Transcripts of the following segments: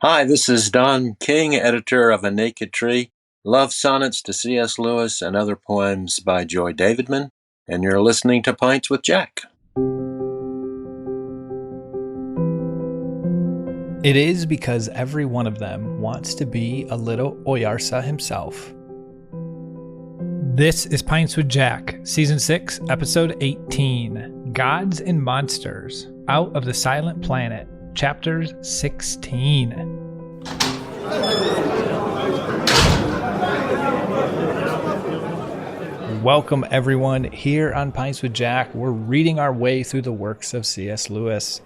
Hi, this is Don King, editor of A Naked Tree, Love Sonnets to C.S. Lewis and Other Poems by Joy Davidman, and you're listening to Pints with Jack. It is because every one of them wants to be a little Oyarsa himself. This is Pints with Jack, Season 6, Episode 18, Gods and Monsters, Out of the Silent Planet, Chapter 16. Welcome everyone. Here on Pints with Jack, we're reading our way through the works of C.S. Lewis.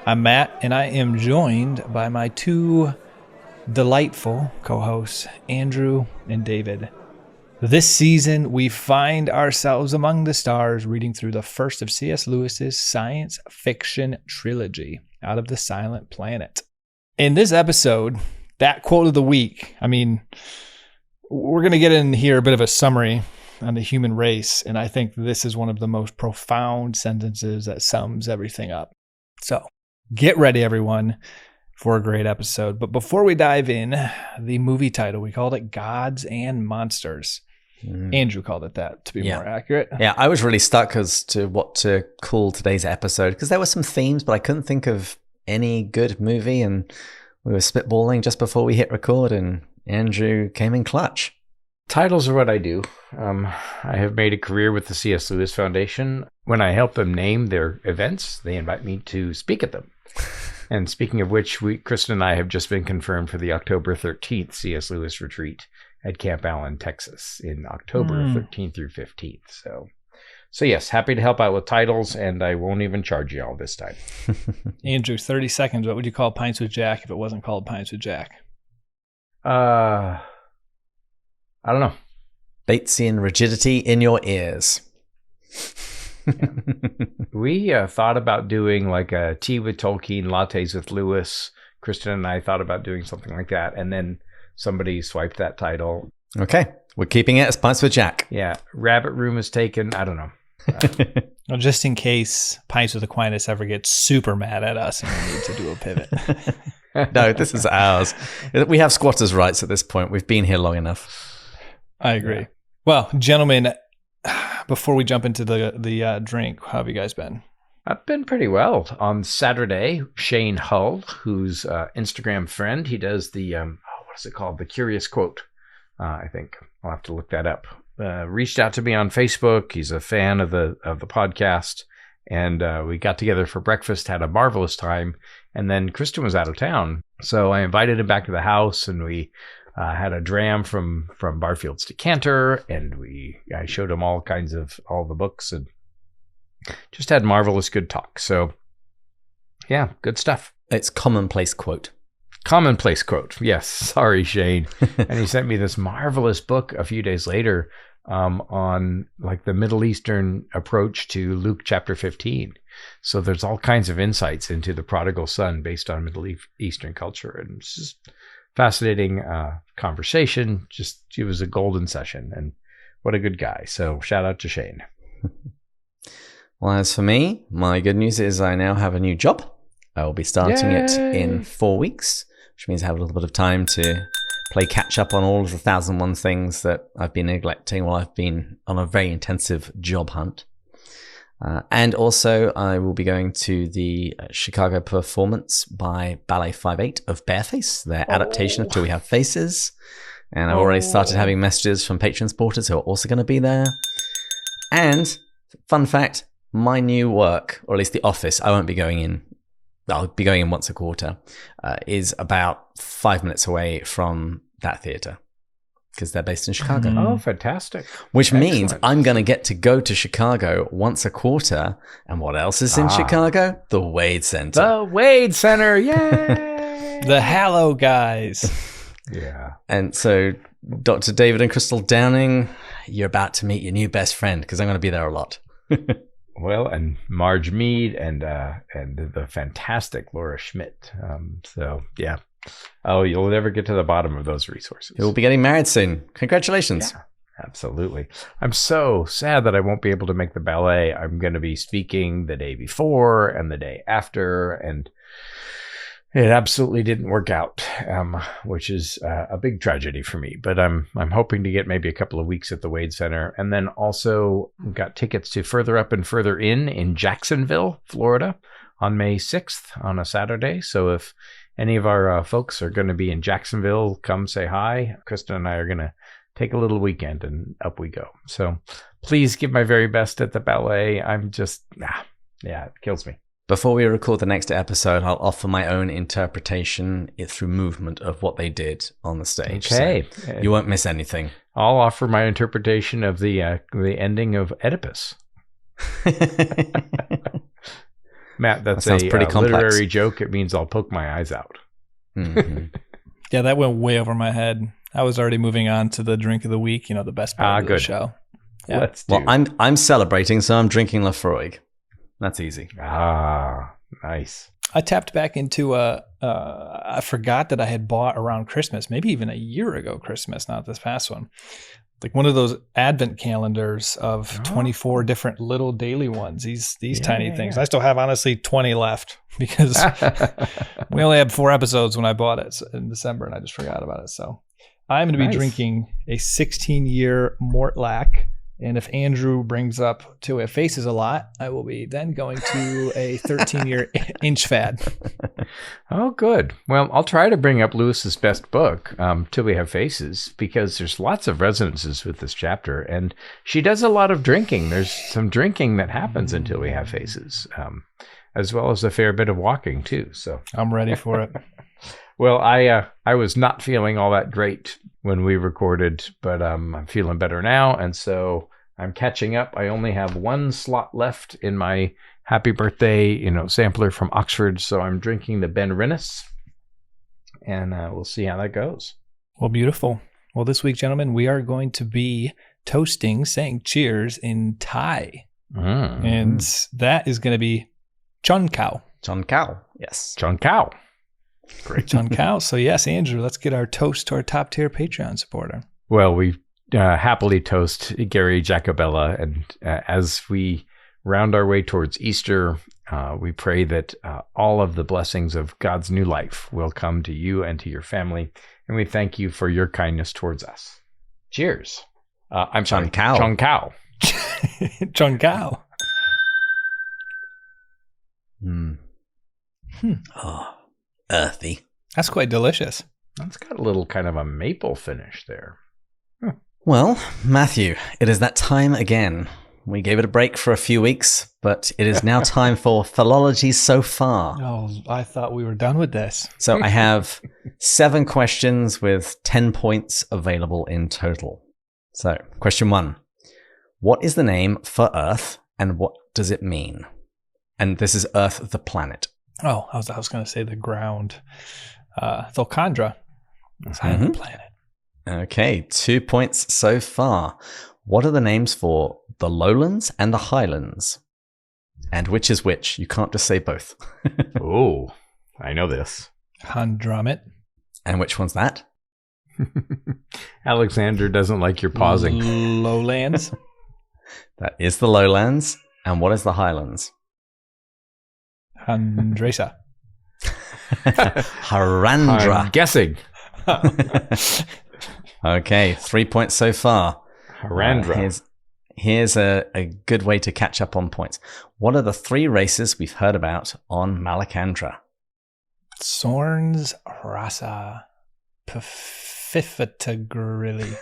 I'm Matt, and I am joined by my two delightful co-hosts, Andrew and David. This season, we find ourselves among the stars reading through the first of C.S. Lewis's science fiction trilogy, Out of the Silent Planet. In this episode, that quote of the week, we're going to get in here a bit of a summary on the human race, and I think this is one of the most profound sentences that sums everything up. So, get ready, everyone, for a great episode. But before we dive in, the movie title, we called it Gods and Monsters. Andrew called it that, to be more accurate. Yeah, I was really stuck as to what to call today's episode because there were some themes, but I couldn't think of any good movie, and we were spitballing just before we hit record, and Andrew came in clutch. Titles are what I do. I have made a career with the C.S. Lewis Foundation. When I help them name their events, they invite me to speak at them. And speaking of which, Kristen and I have just been confirmed for the October 13th C.S. Lewis retreat at Camp Allen, Texas, in October 13th through 15th. So yes, happy to help out with titles, and I won't even charge you all this time. Andrew, 30 seconds. What would you call Pints with Jack if it wasn't called Pints with Jack? I don't know. Batesian rigidity in your ears. Yeah. We thought about doing like a tea with Tolkien, lattes with Lewis. Kristen and I thought about doing something like that, and then somebody swiped that title. Okay, we're keeping it as Pints with Jack. Yeah, Rabbit Room is taken. I don't know. Well, just in case Pints with Aquinas ever gets super mad at us and we need to do a pivot. No, this is ours. We have squatters' rights at this point. We've been here long enough. I agree. Yeah. Well, gentlemen, before we jump into the drink, how have you guys been? I've been pretty well. On Saturday, Shane Hull, who's Instagram friend, he does the, what is it called? The Curious Quote, I think. I'll have to look that up. Reached out to me on Facebook. He's a fan of the podcast. And we got together for breakfast, had a marvelous time. And then Kristen was out of town. So I invited him back to the house, and we had a dram from Barfield's Decanter, and I showed him all the books, and just had marvelous good talk. So yeah, good stuff. It's commonplace quote. Commonplace quote. Yes. Sorry, Shane. And he sent me this marvelous book a few days later on like the Middle Eastern approach to Luke chapter 15. So there's all kinds of insights into the prodigal son based on Middle Eastern culture, and it's just fascinating conversation. Just, it was a golden session, and what a good guy. So shout out to Shane. Well, as for me, my good news is I now have a new job. I will be starting it in 4 weeks, which means I have a little bit of time to play catch up on all of the 1,001 things that I've been neglecting while I've been on a very intensive job hunt. And also, I will be going to the Chicago performance by Ballet 5/8 of Bareface, their adaptation of Till We Have Faces. And I've already started having messages from patron supporters who are also going to be there. And, fun fact, my new work, or at least the office, I won't be going in. I'll be going in once a quarter, is about 5 minutes away from that theater, because they're based in Chicago. Oh, fantastic. Which means I'm going to get to go to Chicago once a quarter. And what else is in Chicago? The Wade Center. The Wade Center. Yay! The Hallow guys. Yeah. And so Dr. David and Crystal Downing, you're about to meet your new best friend, because I'm going to be there a lot. Well, and Marge Mead and the fantastic Laura Schmidt. So, yeah. Oh, you'll never get to the bottom of those resources. You'll be getting married soon. Congratulations. Yeah, absolutely. I'm so sad that I won't be able to make the ballet. I'm going to be speaking the day before and the day after, and It absolutely didn't work out, which is a big tragedy for me. But I'm hoping to get maybe a couple of weeks at the Wade Center, and then also got tickets to Further Up and Further in Jacksonville, Florida, on May 6th on a Saturday. So if any of our folks are going to be in Jacksonville, come say hi. Kristen and I are going to take a little weekend, and up we go. So please give my very best at the ballet. I'm just, it kills me. Before we record the next episode, I'll offer my own interpretation through movement of what they did on the stage. Okay. So you won't miss anything. I'll offer my interpretation of the ending of Oedipus. Matt, that's sounds pretty complex. Literary joke. It means I'll poke my eyes out. Mm-hmm. Yeah, that went way over my head. I was already moving on to the drink of the week, the best part of the show. Yeah. Let's do. Well, I'm celebrating, so I'm drinking Lafroig. That's easy. Nice. I tapped back into I forgot that I had bought around Christmas, maybe even a year ago Christmas, not this past one. Like one of those advent calendars of 24 different little daily ones, these tiny things. I still have, honestly, 20 left because we only had 4 episodes when I bought it in December, and I just forgot about it. So I'm going to be drinking a 16-year Mortlach. And if Andrew brings up to it faces a lot, I will be then going to a 13-year Inchfad. Oh, good. Well, I'll try to bring up Lewis's best book, Till We Have Faces, because there's lots of resonances with this chapter. And she does a lot of drinking. There's some drinking that happens until we have faces, as well as a fair bit of walking, too. So I'm ready for it. Well, I was not feeling all that great when we recorded, but I'm feeling better now, and so I'm catching up. I only have 1 slot left in my happy birthday, sampler from Oxford, so I'm drinking the Ben Rinnes, and we'll see how that goes. Well, beautiful. Well, this week, gentlemen, we are going to be saying cheers in Thai, and that is going to be Chon-Kâew. Chon-Kâew, yes. Chon-Kâew. Great. Chon-Kâew. So yes, Andrew, let's get our toast to our top tier Patreon supporter. Well, we happily toast Gary Jacobella, and as we round our way towards Easter, we pray that all of the blessings of God's new life will come to you and to your family, and we thank you for your kindness towards us. Cheers. I'm sorry, Chon-Kâew. Chon-Kâew. Chon-Kâew. Oh, earthy. That's quite delicious. That's got a little kind of a maple finish there. Well, Matthew, it is that time again. We gave it a break for a few weeks, but it is now time for Philology So Far. Oh, I thought we were done with this. So I have 7 questions with 10 points available in total. So, question 1. What is the name for Earth, and what does it mean? And this is Earth, the planet. Oh, I was going to say the ground. Thulkandra. It's high on the planet. Okay, 2 points so far. What are the names for the lowlands and the highlands? And which is which? You can't just say both. Oh, I know this. Handramit. And which one's that? Alexander doesn't like your pausing. Lowlands. That is the lowlands. And what is the highlands? Handresa. Harandra. I'm guessing. Okay, 3 points so far. Harandra. Here's a good way to catch up on points. What are the 3 races we've heard about on Malacandra? Sorns, Rasa, Pfiffatigrilli.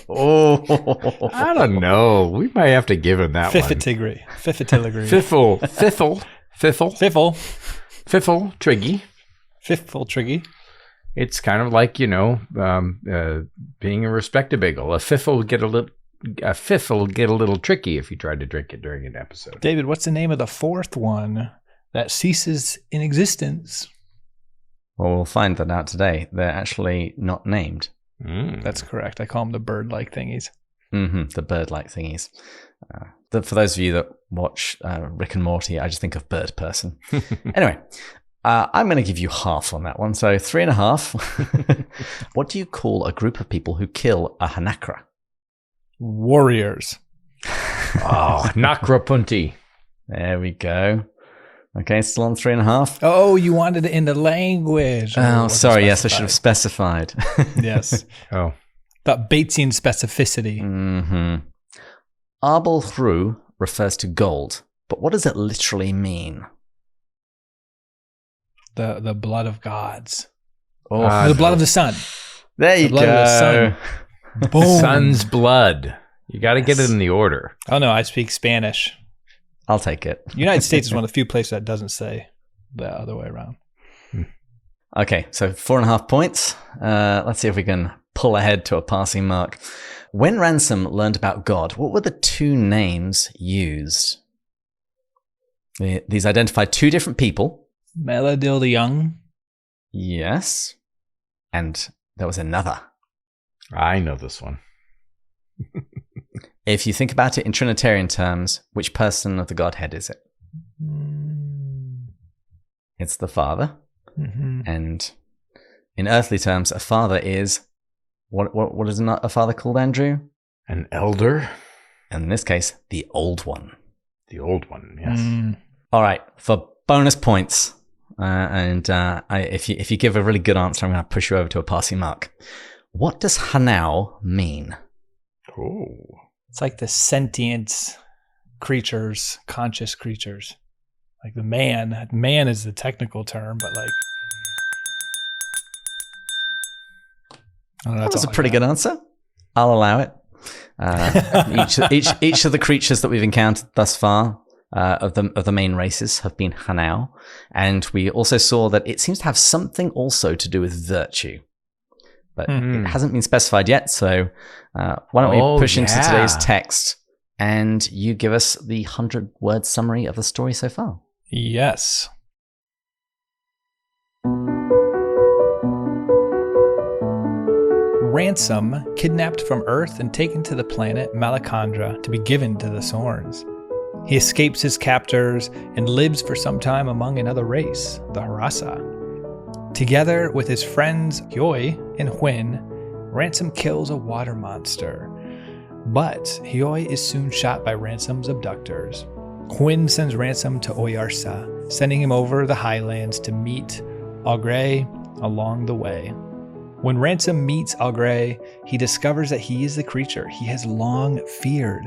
Oh, I don't know. We might have to give him that one. Fiffatigri. Fiffle, Triggy. Fiffle Triggy. It's kind of like, being a respectabiggle. A fiff will get a little tricky if you try to drink it during an episode. David, what's the name of the 4th one that ceases in existence? well, we'll find that out today. They're actually not named. That's correct. I call them the bird-like thingies. The bird-like thingies. For those of you that watch Rick and Morty, I just think of bird person. Anyway, I'm going to give you half on that one. So 3.5. What do you call a group of people who kill a Hanakra? Warriors. Oh, Nakrapunti. There we go. Okay, still on 3.5. Oh, you wanted it in the language. Oh, sorry. Yes, I should have specified. Yes. Oh. That Batesian specificity. Mm-hmm. Arbol Hrw refers to gold, but what does it literally mean? The blood of gods. Oh, The blood of the sun. there you blood of the go. sun. Boom. Sun's blood. You got to get it in the order. Oh, no, I speak Spanish. I'll take it. United States is one of the few places that doesn't say the other way around. Okay, so 4.5 points. Let's see if we can pull ahead to a passing mark. When Ransom learned about God, what were the two names used? These identify two different people. Meladil the Young. Yes. And there was another. I know this one. If you think about it in Trinitarian terms, which person of the Godhead is it? It's the Father. Mm-hmm. And in earthly terms, a father is... What is a father called, Andrew? An elder? And in this case, the Old One. The Old One, yes. All right, for bonus points, if you give a really good answer, I'm going to push you over to a passing mark. What does Hanau mean? Oh. It's like the sentient creatures, conscious creatures. Like the man. Man is the technical term, but like... That was a pretty good answer. I'll allow it. Each of the creatures that we've encountered thus far of the main races have been Hanau, and we also saw that it seems to have something also to do with virtue, but it hasn't been specified yet. So why don't we push into today's text, and you give us the 100-word summary of the story so far? Yes. Ransom, kidnapped from Earth and taken to the planet Malacandra to be given to the Sorns. He escapes his captors and lives for some time among another race, the Harassa. Together with his friends Hyoi and Hwin, Ransom kills a water monster. But Hyoi is soon shot by Ransom's abductors. Hwin sends Ransom to Oyarsa, sending him over the highlands to meet Augre along the way. When Ransom meets Augre, he discovers that he is the creature he has long feared,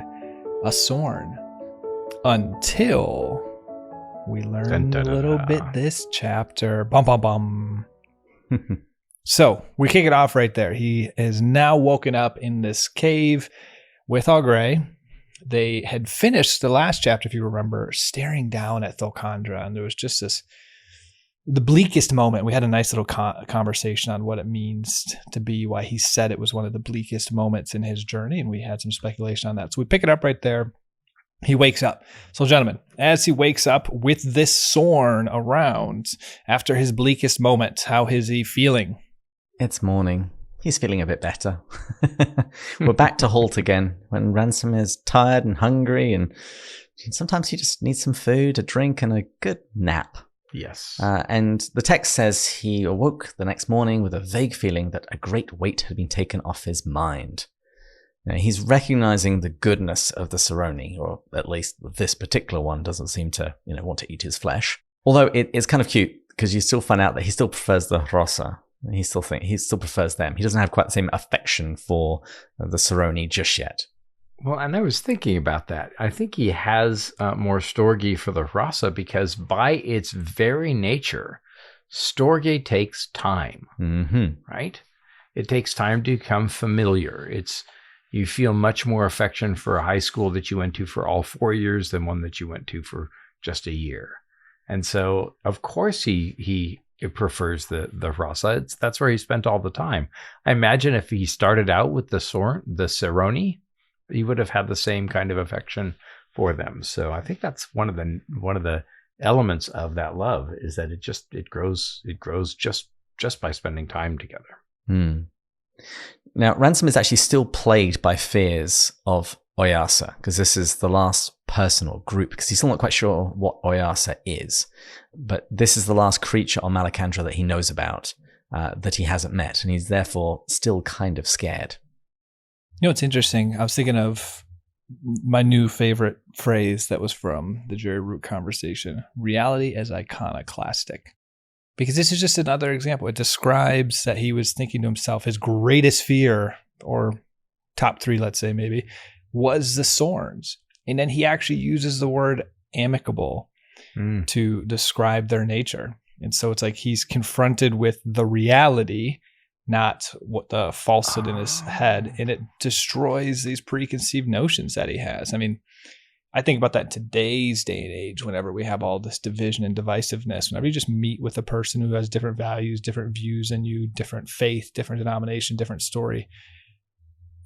a Sorn. Until we learn a little bit this chapter. Bum, bum, bum. So we kick it off right there. He is now woken up in this cave with Augre. They had finished the last chapter, if you remember, staring down at Thulkandra, and there was just the bleakest moment. We had a nice little conversation on what it means to be, why he said it was one of the bleakest moments in his journey, and we had some speculation on that. So we pick it up right there. He wakes up. So, gentlemen, as he wakes up with this Sorn around after his bleakest moment, how is he feeling? It's morning. He's feeling a bit better. We're back to halt again when Ransom is tired and hungry, and sometimes he just needs some food, a drink, and a good nap. Yes. And the text says he awoke the next morning with a vague feeling that a great weight had been taken off his mind. Now, he's recognizing the goodness of the Séroni, or at least this particular one doesn't seem to, want to eat his flesh. Although it's kind of cute because you still find out that he still prefers the Rosa. He still prefers them. He doesn't have quite the same affection for the Séroni just yet. Well, and I was thinking about that. I think he has more Storge for the Rasa because by its very nature, Storge takes time, right? It takes time to become familiar. You feel much more affection for a high school that you went to for all 4 years than one that you went to for just a year. And so, of course, he prefers the Rasa. That's where he spent all the time. I imagine if he started out with the Séroni, he would have had the same kind of affection for them. So I think that's one of the elements of that love is that it grows just by spending time together. Now, Ransom is actually still plagued by fears of Oyarsa, because this is the last person or group, because he's still not quite sure what Oyarsa is. But this is the last creature on Malacandra that he knows about, that he hasn't met, and he's therefore still kind of scared. It's interesting. I was thinking of my new favorite phrase that was from the Jerry Root conversation: reality as iconoclastic. Because this is just another example. It describes that he was thinking to himself, his greatest fear, or top 3, let's say maybe, was the Sorns. And then he actually uses the word amicable to describe their nature. And so it's like he's confronted with the reality, not what the falsehood in his head. And it destroys these preconceived notions that he has. I mean, I think about that in today's day and age, whenever we have all this division and divisiveness, whenever you just meet with a person who has different values, different views than you, different faith, different denomination, different story,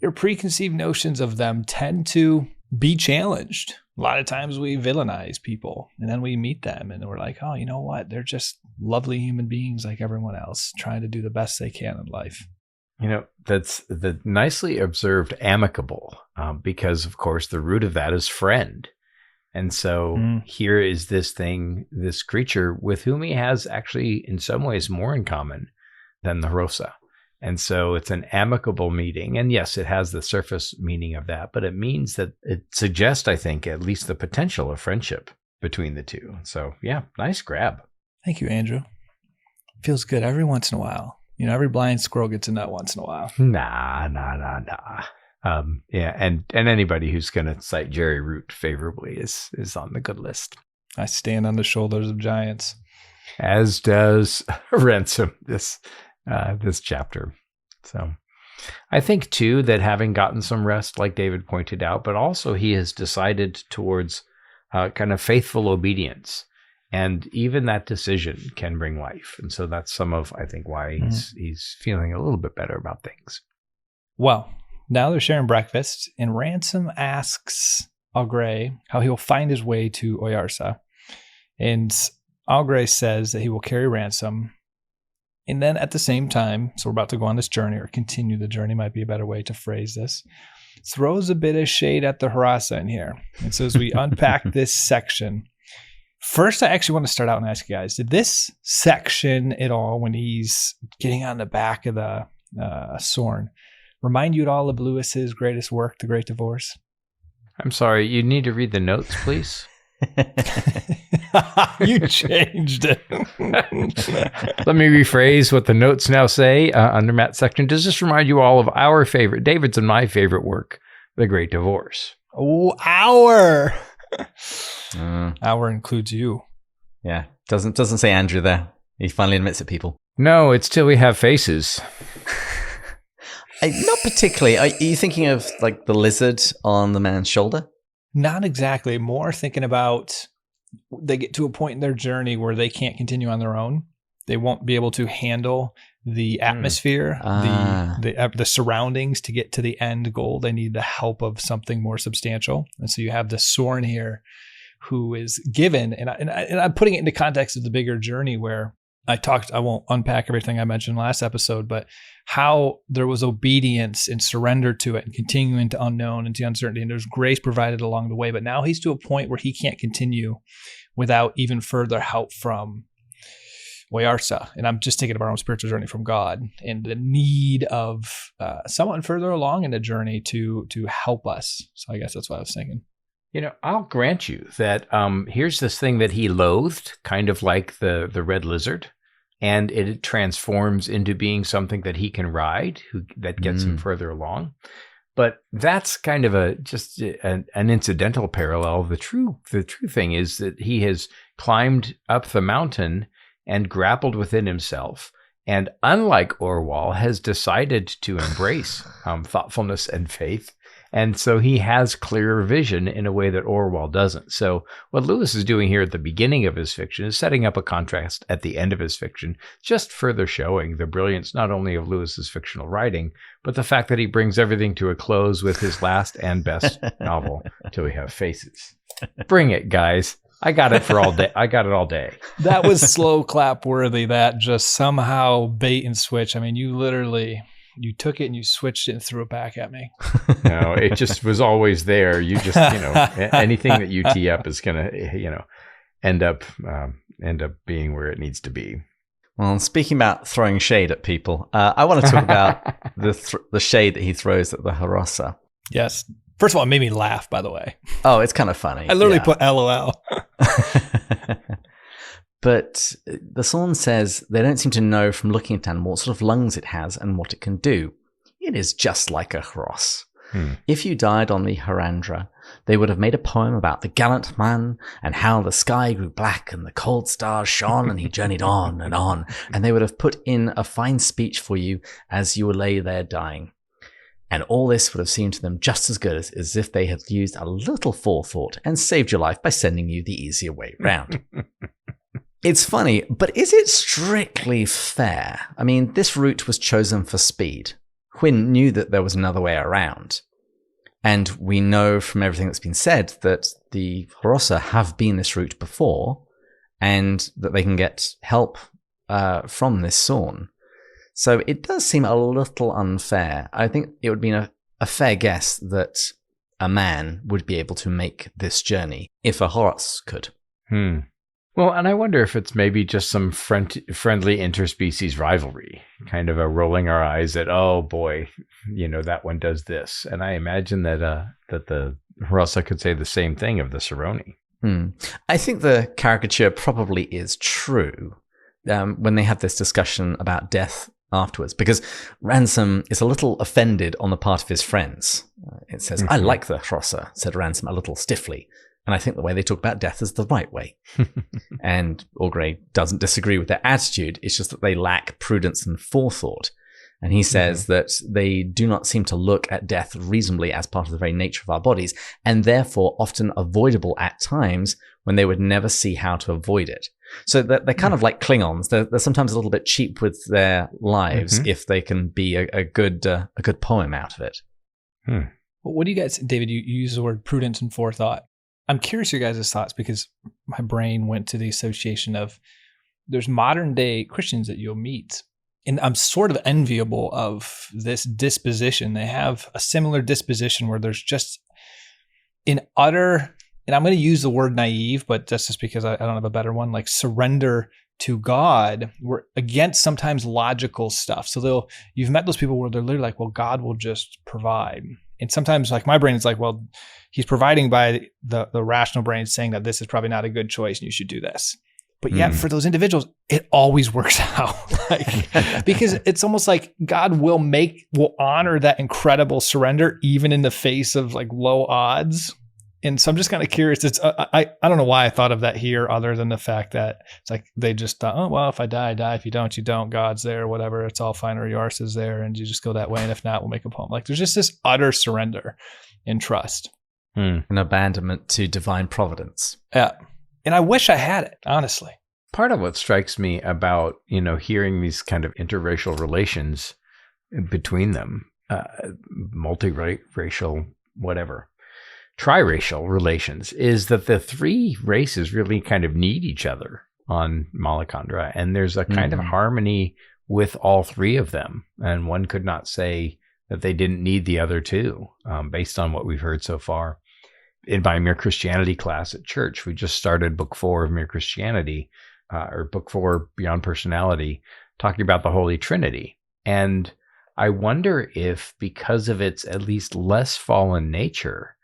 your preconceived notions of them tend to be challenged. A lot of times we villainize people, and then we meet them and we're like, oh, you know what? They're just lovely human beings like everyone else, trying to do the best they can in life. You know, that's the nicely observed amicable, because, of course, the root of that is friend. And so here is this thing, this creature with whom he has actually in some ways more in common than the Rosa. And so it's an amicable meeting. And yes, it has the surface meaning of that, but it means that it suggests, I think, at least the potential of friendship between the two. So yeah, nice grab. Thank you, Andrew. Feels good every once in a while. You know, every blind squirrel gets a nut once in a while. Nah. Yeah, and anybody who's going to cite Jerry Root favorably is on the good list. I stand on the shoulders of giants. As does Ransom this chapter. So I think, too, that having gotten some rest, like David pointed out, but also he has decided towards kind of faithful obedience. And even that decision can bring life. And so that's some of, I think, why he's feeling a little bit better about things. Well, now they're sharing breakfast, and Ransom asks Augray how he will find his way to Oyarsa. And Augray says that he will carry Ransom. And then at the same time, so we're about to go on this journey, or continue the journey, might be a better way to phrase this, throws a bit of shade at the Harassa in here. And so as we unpack this section, first, I actually want to start out and ask you guys, did this section at all, when he's getting on the back of the Sorn, remind you at all of Lewis's greatest work, The Great Divorce? I'm sorry, you need to read the notes, please. You changed it. Let me rephrase what the notes now say under Matt's section. Does this remind you all of our favorite, David's and my favorite work, The Great Divorce? Oh, our. Our includes you. Yeah, doesn't say Andrew there. He finally admits it, people. No, it's Till We Have Faces. Not particularly. Are you thinking of like the lizard on the man's shoulder? Not exactly. More thinking about they get to a point in their journey where they can't continue on their own. They won't be able to handle the atmosphere, the surroundings to get to the end goal. They need the help of something more substantial. And so you have the Sorn here who is given, and I'm putting it into context of the bigger journey where I won't unpack everything I mentioned last episode, but how there was obedience and surrender to it and continuing to unknown and to uncertainty. And there's grace provided along the way. But now he's to a point where he can't continue without even further help from Oyarsa. And I'm just thinking of our own spiritual journey from God and the need of someone further along in the journey to help us. So I guess that's what I was thinking. You know, I'll grant you that here's this thing that he loathed, kind of like the red lizard. And it transforms into being something that he can ride, that gets him further along. But that's kind of just an incidental parallel. The true thing is that he has climbed up the mountain and grappled within himself. And unlike Orwell, has decided to embrace thoughtfulness and faith. And so he has clearer vision in a way that Orwell doesn't. So what Lewis is doing here at the beginning of his fiction is setting up a contrast at the end of his fiction, just further showing the brilliance not only of Lewis's fictional writing, but the fact that he brings everything to a close with his last and best novel, Till We Have Faces. Bring it, guys. I got it for all day. I got it all day. That was slow clap worthy. That just somehow bait and switch. I mean, you took it and you switched it and threw it back at me. No, it just was always there. You just, anything that you tee up is going to, end up being where it needs to be. Well, speaking about throwing shade at people, I want to talk about the shade that he throws at the Harassa. Yes. First of all, it made me laugh, by the way. Oh, it's kind of funny. I literally put LOL. But the Sorn says they don't seem to know from looking at the animal what sort of lungs it has and what it can do. It is just like a hross. If you died on the Harandra, they would have made a poem about the gallant man and how the sky grew black and the cold stars shone and he journeyed on, and they would have put in a fine speech for you as you lay there dying. And all this would have seemed to them just as good as if they had used a little forethought and saved your life by sending you the easier way round. It's funny, but is it strictly fair? I mean, this route was chosen for speed. Hwin knew that there was another way around. And we know from everything that's been said that the Hrossa have been this route before and that they can get help from this Sorn. So it does seem a little unfair. I think it would be a fair guess that a man would be able to make this journey if a Hross could. Well, and I wonder if it's maybe just some friendly interspecies rivalry, kind of a rolling our eyes at, oh boy, that one does this. And I imagine that the Hrossa could say the same thing of the Séroni. I think the caricature probably is true when they have this discussion about death afterwards, because Ransom is a little offended on the part of his friends. It says, I like the Hrossa, said Ransom a little stiffly. And I think the way they talk about death is the right way. And Orgray doesn't disagree with their attitude. It's just that they lack prudence and forethought. And he says that they do not seem to look at death reasonably as part of the very nature of our bodies, and therefore often avoidable at times when they would never see how to avoid it. So they're kind of like Klingons. They're sometimes a little bit cheap with their lives if they can be a good poem out of it. What do you guys, David, you use the word prudence and forethought. I'm curious your guys' thoughts because my brain went to the association of there's modern day Christians that you'll meet. And I'm sort of enviable of this disposition. They have a similar disposition where there's just an utter, and I'm going to use the word naive, but that's just because I don't have a better one, like surrender to God. We're against sometimes logical stuff. So you've met those people where they're literally like, well, God will just provide. And sometimes like my brain is like, well, he's providing by the rational brain saying that this is probably not a good choice and you should do this. But yet for those individuals, it always works out. Because it's almost like God will honor that incredible surrender even in the face of like low odds. And so I'm just kind of curious. I don't know why I thought of that here other than the fact that it's like they just thought, oh, well, if I die, I die. If you don't, you don't. God's there, whatever. It's all fine, or yours is there. And you just go that way. And if not, we'll make a poem. Like there's just this utter surrender and trust. An abandonment to divine providence. Yeah. And I wish I had it, honestly. Part of what strikes me about, hearing these kind of interracial relations between them, multiracial, whatever, triracial relations, is that the three races really kind of need each other on Malacandra. And there's a kind of harmony with all three of them. And one could not say that they didn't need the other two, based on what we've heard so far. In my Mere Christianity class at church, we just started book 4 of Mere Christianity, or book 4, Beyond Personality, talking about the Holy Trinity. And I wonder if, because of its at least less fallen nature,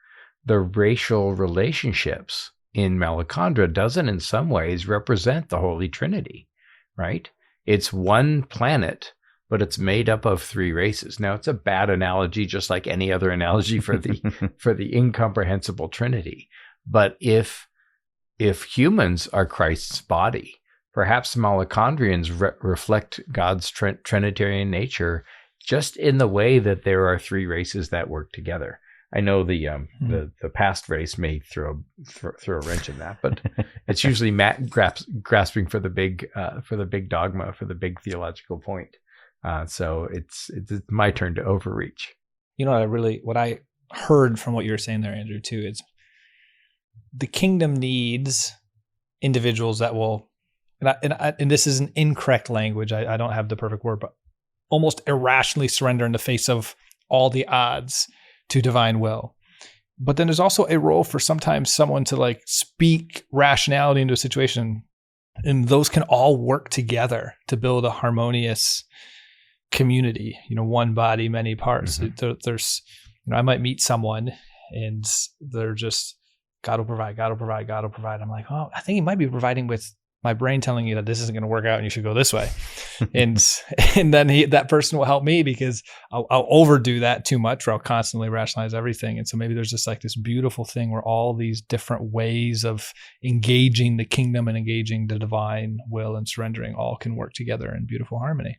the racial relationships in Malacandra doesn't in some ways represent the Holy Trinity, right? It's one planet, but it's made up of 3 races. Now, it's a bad analogy, just like any other analogy for the incomprehensible Trinity. But if humans are Christ's body, perhaps Malacandrians reflect God's Trinitarian nature just in the way that there are 3 races that work together. I know the past race may throw a wrench in that, but it's usually Matt grasping for the big dogma, for the big theological point. So it's my turn to overreach. What I heard from what you were saying there, Andrew, too, is the kingdom needs individuals that will, and this is an incorrect language. I don't have the perfect word, but almost irrationally surrender in the face of all the odds to divine will. But then there's also a role for sometimes someone to like speak rationality into a situation, and those can all work together to build a harmonious community, one body, many parts. There's, I might meet someone and they're just, God will provide, God will provide, God will provide. I'm like, oh, I think he might be providing with my brain telling you that this isn't going to work out and you should go this way. and then that person will help me because I'll overdo that too much, or I'll constantly rationalize everything. And so maybe there's just like this beautiful thing where all these different ways of engaging the kingdom and engaging the divine will and surrendering all can work together in beautiful harmony.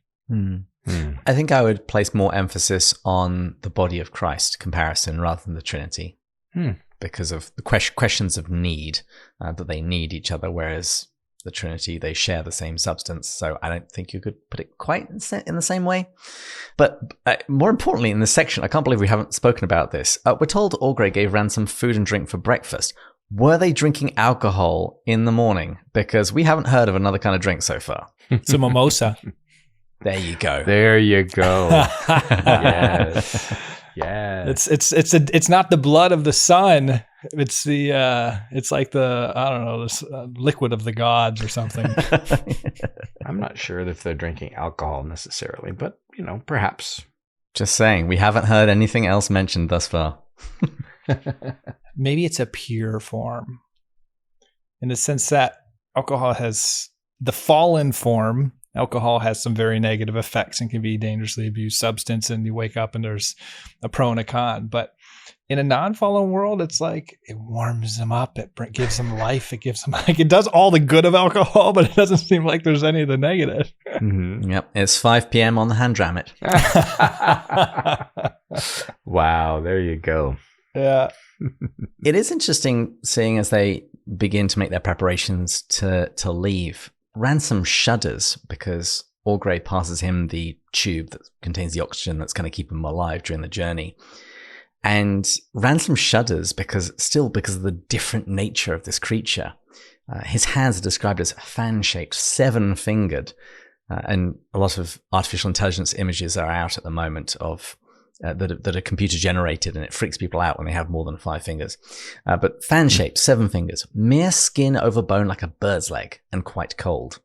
I think I would place more emphasis on the body of Christ comparison rather than the Trinity, because of the questions of need, that they need each other, whereas the Trinity, they share the same substance. So I don't think you could put it quite in the same way. But more importantly, in this section, I can't believe we haven't spoken about this. We're told Orgray gave Ransom food and drink for breakfast. Were they drinking alcohol in the morning? Because we haven't heard of another kind of drink so far. It's a mimosa. There you go. There you go. Yes. Yeah. It's not the blood of the sun. It's it's like the, I don't know, this liquid of the gods or something. I'm not sure if they're drinking alcohol necessarily, but perhaps. Just saying, we haven't heard anything else mentioned thus far. Maybe it's a pure form, in the sense that alcohol has the fallen form. Alcohol has some very negative effects and can be a dangerously abused substance, and you wake up and there's a pro and a con. But in a non-fallen world, it's like it warms them up, it gives them life, it gives them, like, it does all the good of alcohol, but it doesn't seem like there's any of the negative. Mm-hmm. Yep, it's 5 p.m. on the Handramit. Wow, there you go. Yeah. It is interesting seeing as they begin to make their preparations to leave. Ransom shudders because Orgray passes him the tube that contains the oxygen that's going to keep him alive during the journey. And Ransom shudders because of the different nature of this creature. His hands are described as fan-shaped, 7-fingered. And a lot of artificial intelligence images are out at the moment of that are computer generated, and it freaks people out when they have more than 5 fingers. But fan-shaped, 7 fingers, mere skin over bone like a bird's leg, and quite cold.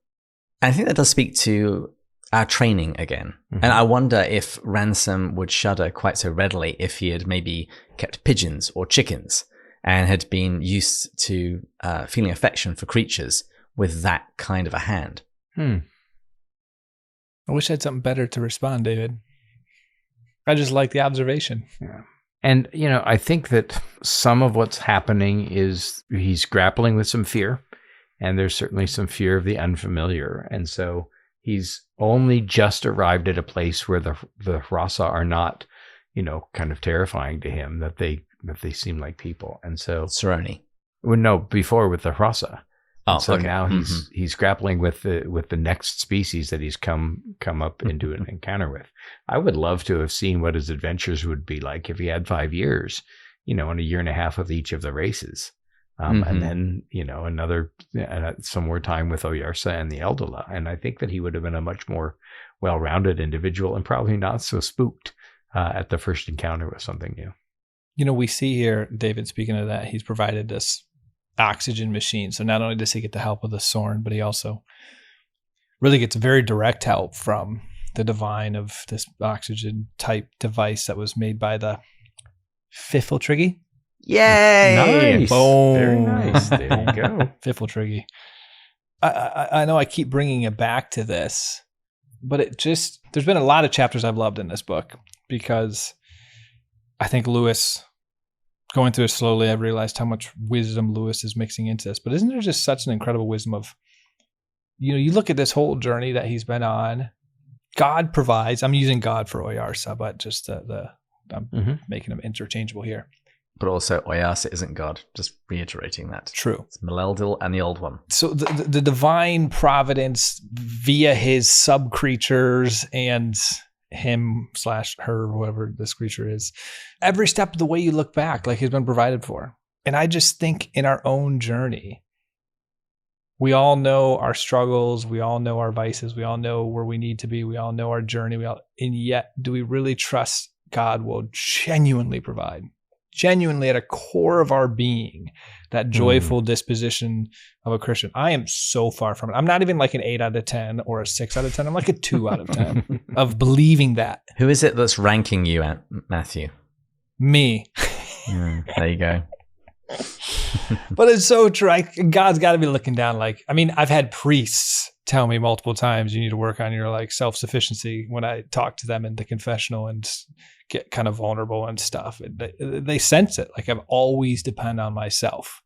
And I think that does speak to our training again. Mm-hmm. And I wonder if Ransom would shudder quite so readily if he had maybe kept pigeons or chickens and had been used to feeling affection for creatures with that kind of a hand. I wish I had something better to respond, David. I just like the observation. Yeah. And, I think that some of what's happening is he's grappling with some fear, and there's certainly some fear of the unfamiliar. And so he's only just arrived at a place where the Rasa are not, kind of terrifying to him, that they seem like people. And so Séroni. Well, no, before with the Rasa. Oh, so okay. now he's grappling with the next species that he's come up into an encounter with. I would love to have seen what his adventures would be like if he had 5 years, and a year and a half with each of the races, and then another some more time with Oyarsa and the Eldala. And I think that he would have been a much more well-rounded individual and probably not so spooked at the first encounter with something new. We see here, David, speaking of that, he's provided this oxygen machine. So not only does he get the help of the Sorn, but he also really gets very direct help from the divine of this oxygen type device that was made by the Philology. Yay! Nice. Boom. Very nice. There you go. Philology. I know I keep bringing it back to this, but there's been a lot of chapters I've loved in this book because I think Lewis, going through it slowly, I've realized how much wisdom Lewis is mixing into this. But isn't there just such an incredible wisdom of, you look at this whole journey that he's been on, God provides. I'm using God for Oyarsa, but just I'm making them interchangeable here. But also Oyarsa isn't God, just reiterating that. True. It's Maleldil and the old one. So the divine providence via his sub-creatures and him/her, whoever this creature is, every step of the way you look back, like he's been provided for. And I just think in our own journey, we all know our struggles, we all know our vices, we all know where we need to be, we all know our journey, and yet do we really trust God will genuinely provide? Genuinely at a core of our being, that joyful disposition of a Christian. I am so far from it. I'm not even like an 8 out of 10 or a 6 out of 10. I'm like a 2 out of 10 of believing that. Who is it that's ranking you, Matthew? Me. There you go. But it's so true. God's got to be looking down. Like, I mean, I've had priests tell me multiple times, you need to work on your like self-sufficiency when I talk to them in the confessional and get kind of vulnerable and stuff. They sense it. Like I've always depend on myself.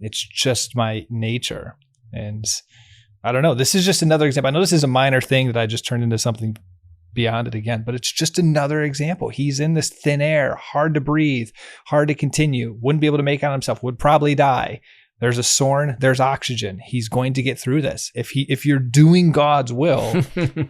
It's just my nature. And I don't know. This is just another example. I know this is a minor thing that I just turned into something beyond it again, but it's just another example. He's in this thin air, hard to breathe, hard to continue, wouldn't be able to make on himself, would probably die. There's a Sorn, there's oxygen. He's going to get through this. If you're doing God's will,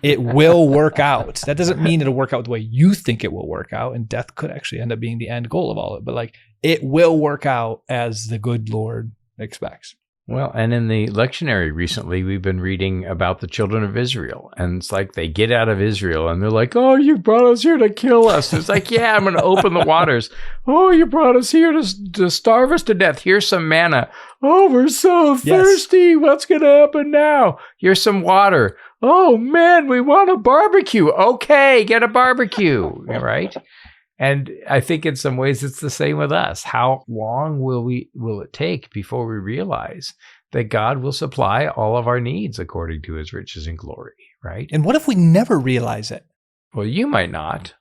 it will work out. That doesn't mean it'll work out the way you think it will work out, and death could actually end up being the end goal of all of it, but like it will work out as the good Lord expects. Well, and in the lectionary recently, we've been reading about the children of Israel. And it's like they get out of Israel and they're like, oh, you brought us here to kill us. It's like, yeah, I'm going to open the waters. Oh, you brought us here to starve us to death. Here's some manna. Oh, we're so thirsty. Yes. What's going to happen now? Here's some water. Oh, man, we want a barbecue. Okay, get a barbecue. Right? And I think in some ways it's the same with us. How long will it take before we realize that God will supply all of our needs according to his riches and glory, right? And what if we never realize it? Well, you might not.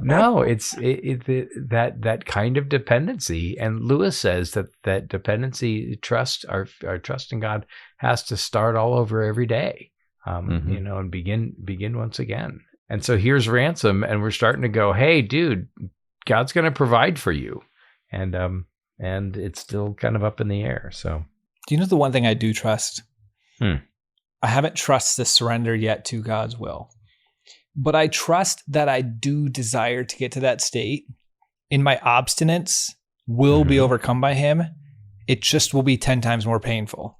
No, it's that kind of dependency. And Lewis says that dependency, our trust in God has to start all over every day, and begin once again. And so here's Ransom, and we're starting to go, hey, dude, God's going to provide for you. And it's still kind of up in the air. So, do you know the one thing I do trust? I haven't trusted the surrender yet to God's will, but I trust that I do desire to get to that state. In my obstinance will be overcome by him. It just will be 10 times more painful.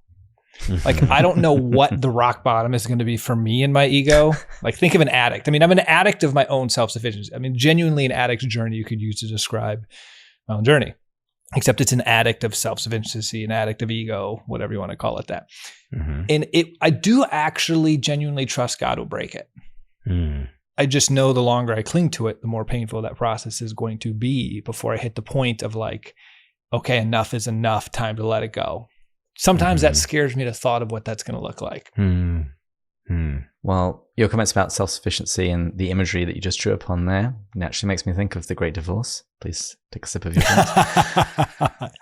Like, I don't know what the rock bottom is going to be for me and my ego. Like, think of an addict. I mean, I'm an addict of my own self-sufficiency. I mean, genuinely an addict's journey you could use to describe my own journey, except it's an addict of self-sufficiency, an addict of ego, whatever you want to call it that. And I do actually genuinely trust God will break it. I just know the longer I cling to it, the more painful that process is going to be before I hit the point of like, okay, enough is enough, time to let it go. Sometimes that scares me, the thought of what that's going to look like. Well, your comments about self-sufficiency and the imagery that you just drew upon there naturally makes me think of the Great Divorce. Please take a sip of your drink.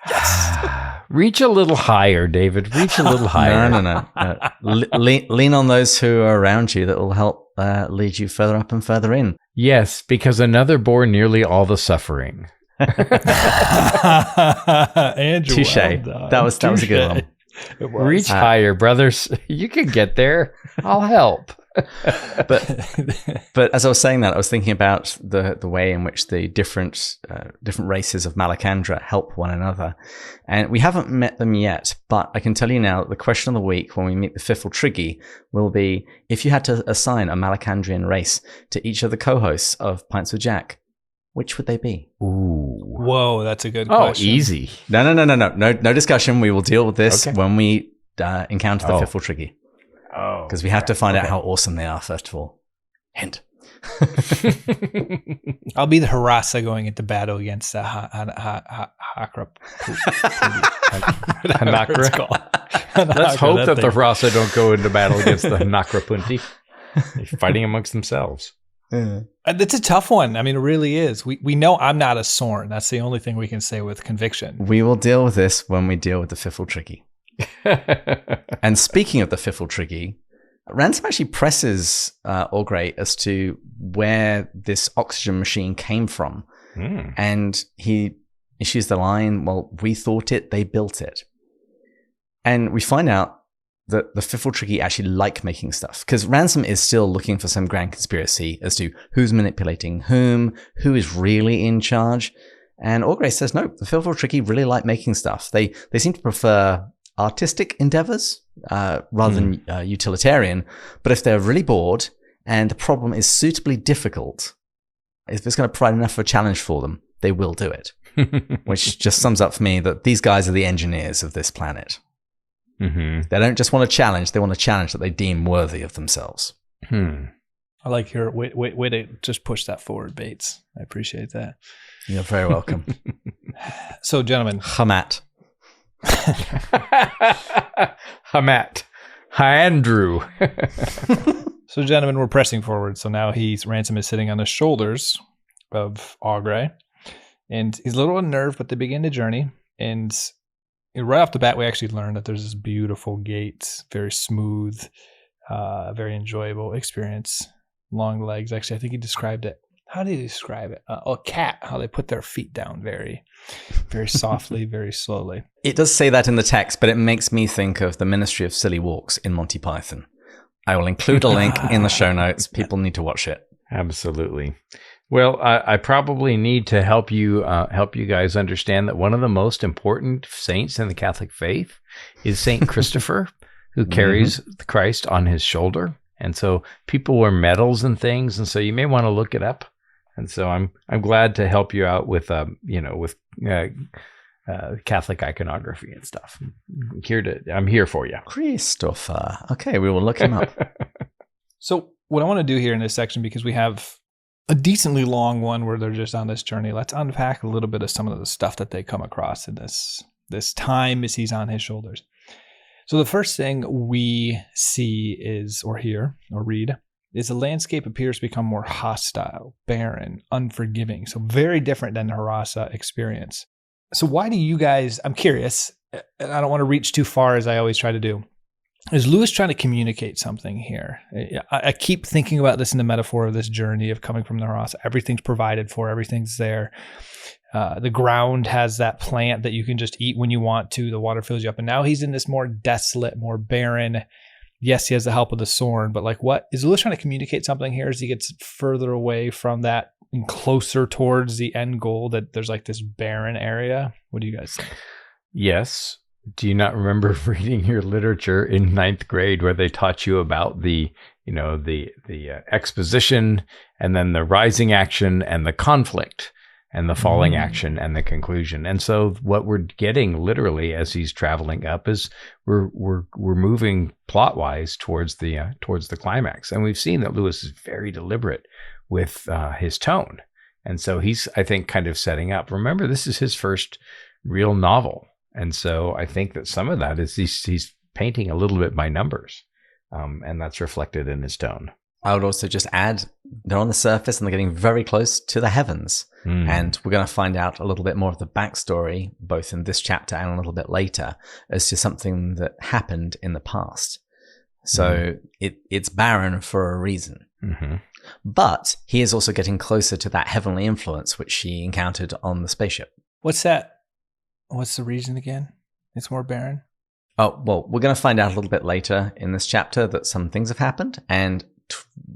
Yes. Reach a little higher, David. Reach a little higher. No. Lean on those who are around you that will help lead you further up and further in. Yes, because another bore nearly all the suffering. Andrew, touche. Well, that was a good one. Reach higher, brothers. You can get there. I'll help. But as I was saying that, I was thinking about the way in which the different races of Malacandra help one another, and we haven't met them yet. But I can tell you now, the question of the week when we meet the Philology will be: if you had to assign a Malacandrian race to each of the co-hosts of Pints with Jack, which would they be? Ooh. Whoa, that's a good question. Oh, easy. No discussion. We will deal with this when we encounter the Philology. Oh. Because we have to find out how awesome they are, first of all. Hint. I'll be the Harassa going into battle against the Hakra. Let's hope that the Harassa don't go into battle against the Nakrapunti. They're fighting amongst themselves. It's a tough one. I mean, it really is. We know I'm not a Sorn. That's the only thing we can say with conviction. We will deal with this when we deal with the Philology. And speaking of the Philology, Ransom actually presses Orgray as to where this oxygen machine came from. And he issues the line, well, we thought it, they built it. And we find out that the Philology actually like making stuff, because Ransom is still looking for some grand conspiracy as to who's manipulating whom, who is really in charge. And Orgray says, no, the Philology really like making stuff. They seem to prefer artistic endeavors rather than utilitarian. But if they're really bored and the problem is suitably difficult, if it's going to provide enough of a challenge for them, they will do it. Which just sums up for me that these guys are the engineers of this planet. They don't just want a challenge, they want a challenge that they deem worthy of themselves. I I like your way to just push that forward, Bates. I appreciate that. You're very welcome. So, gentlemen. Hamat. Hamat. Hi, Andrew. So, gentlemen, we're pressing forward. So now Ransom is sitting on the shoulders of Augrey, and he's a little unnerved, but they begin the journey. And right off the bat, we actually learn that there's this beautiful gate, very smooth, very enjoyable experience. Long legs. Actually, I think he described it. How did he describe it? A cat, how they put their feet down very, very softly, very slowly. It does say that in the text, but it makes me think of the Ministry of Silly Walks in Monty Python. I will include a link in the show notes. People need to watch it. Absolutely. Well, I probably need to help you guys understand that one of the most important saints in the Catholic faith is Saint Christopher, who carries Christ on his shoulder. And so people wear medals and things, and so you may want to look it up. And so I'm glad to help you out with Catholic iconography and stuff. I'm here for you. Christopher. Okay, we will look him up. So what I want to do here in this section, because we have a decently long one where they're just on this journey, let's unpack a little bit of some of the stuff that they come across in this time as he's on his shoulders. So the first thing we see is, or hear, or read, is the landscape appears to become more hostile, barren, unforgiving. So very different than the Harassa experience. So why do you guys, I'm curious, and I don't want to reach too far as I always try to do, is Lewis trying to communicate something here? I keep thinking about this in the metaphor of this journey of coming from the Harassa. Everything's provided for, everything's there. The ground has that plant that you can just eat when you want to. The water fills you up. And now he's in this more desolate, more barren. Yes, he has the help of the Sorn, but like, what is Lewis trying to communicate something here as he gets further away from that and closer towards the end goal, that there's like this barren area? What do you guys think? Yes. Do you not remember reading your literature in 9th grade where they taught you about the exposition and then the rising action and the conflict and the falling action and the conclusion? And so what we're getting literally as he's traveling up is we're moving plot wise towards the climax. And we've seen that Lewis is very deliberate with his tone. And so he's, I think, kind of setting up. Remember, this is his first real novel. And so I think that some of that is he's painting a little bit by numbers. And that's reflected in his tone. I would also just add, they're on the surface and they're getting very close to the heavens. And we're going to find out a little bit more of the backstory, both in this chapter and a little bit later, as to something that happened in the past. So it's barren for a reason. But he is also getting closer to that heavenly influence, which he encountered on the spaceship. What's that? What's the reason again? It's more barren? Oh, well, we're going to find out a little bit later in this chapter that some things have happened. And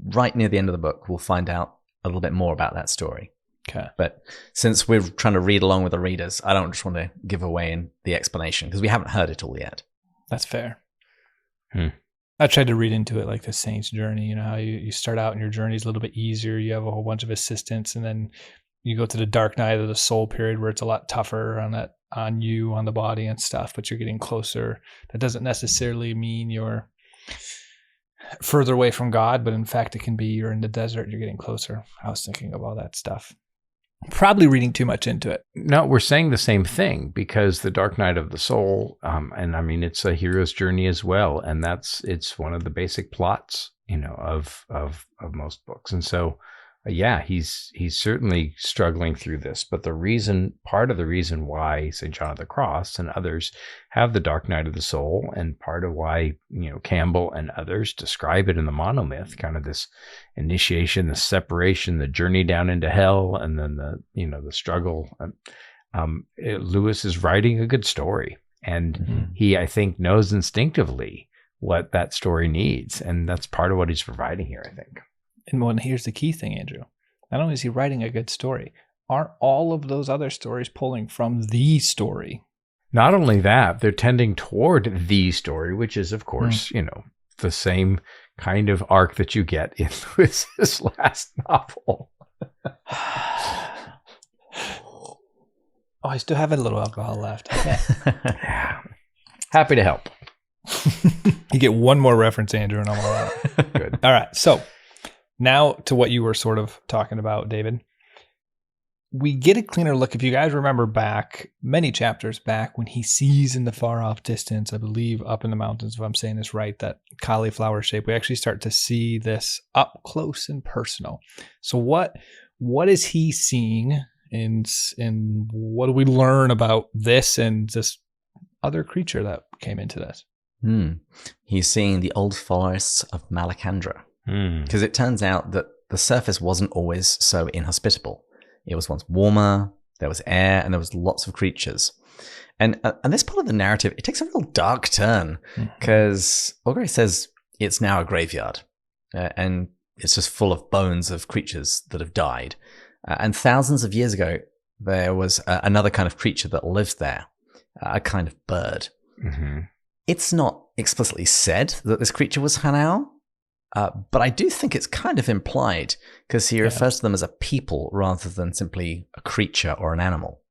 right near the end of the book, we'll find out a little bit more about that story. Okay. But since we're trying to read along with the readers, I don't just want to give away in the explanation because we haven't heard it all yet. That's fair. I tried to read into it like the saint's journey. You know how you start out and your journey is a little bit easier. You have a whole bunch of assistance, and then you go to the dark night of the soul period where it's a lot tougher on you, on the body and stuff, but you're getting closer. That doesn't necessarily mean you're further away from God, but in fact, it can be you're in the desert, you're getting closer. I was thinking of all that stuff. Probably reading too much into it. No, we're saying the same thing because the dark night of the soul, and I mean, it's a hero's journey as well. And it's one of the basic plots, of most books. And so, yeah, he's certainly struggling through this, but part of the reason why St. John of the Cross and others have the dark night of the soul, and part of why, Campbell and others describe it in the monomyth, kind of this initiation, the separation, the journey down into hell, and then the struggle. Lewis is writing a good story, and he, I think, knows instinctively what that story needs. And that's part of what he's providing here, I think. And here's the key thing, Andrew. Not only is he writing a good story, aren't all of those other stories pulling from the story? Not only that, they're tending toward the story, which is, of course, the same kind of arc that you get in Lewis's last novel. I still have a little alcohol left. Yeah. Happy to help. You get one more reference, Andrew, and I'm all out. Good. All right. So Now to what you were sort of talking about, David. We get a cleaner look. If you guys remember back, many chapters back, when he sees in the far off distance, I believe up in the mountains, if I'm saying this right, that cauliflower shape, we actually start to see this up close and personal. So what is he seeing, and what do we learn about this and this other creature that came into this? He's seeing the old forests of Malacandra. Because it turns out that the surface wasn't always so inhospitable. It was once warmer, there was air, and there was lots of creatures. And this part of the narrative, it takes a real dark turn, because Ogre says it's now a graveyard, and it's just full of bones of creatures that have died. And thousands of years ago, there was another kind of creature that lived there, a kind of bird. It's not explicitly said that this creature was Hanau, but I do think it's kind of implied, because he refers to them as a people rather than simply a creature or an animal.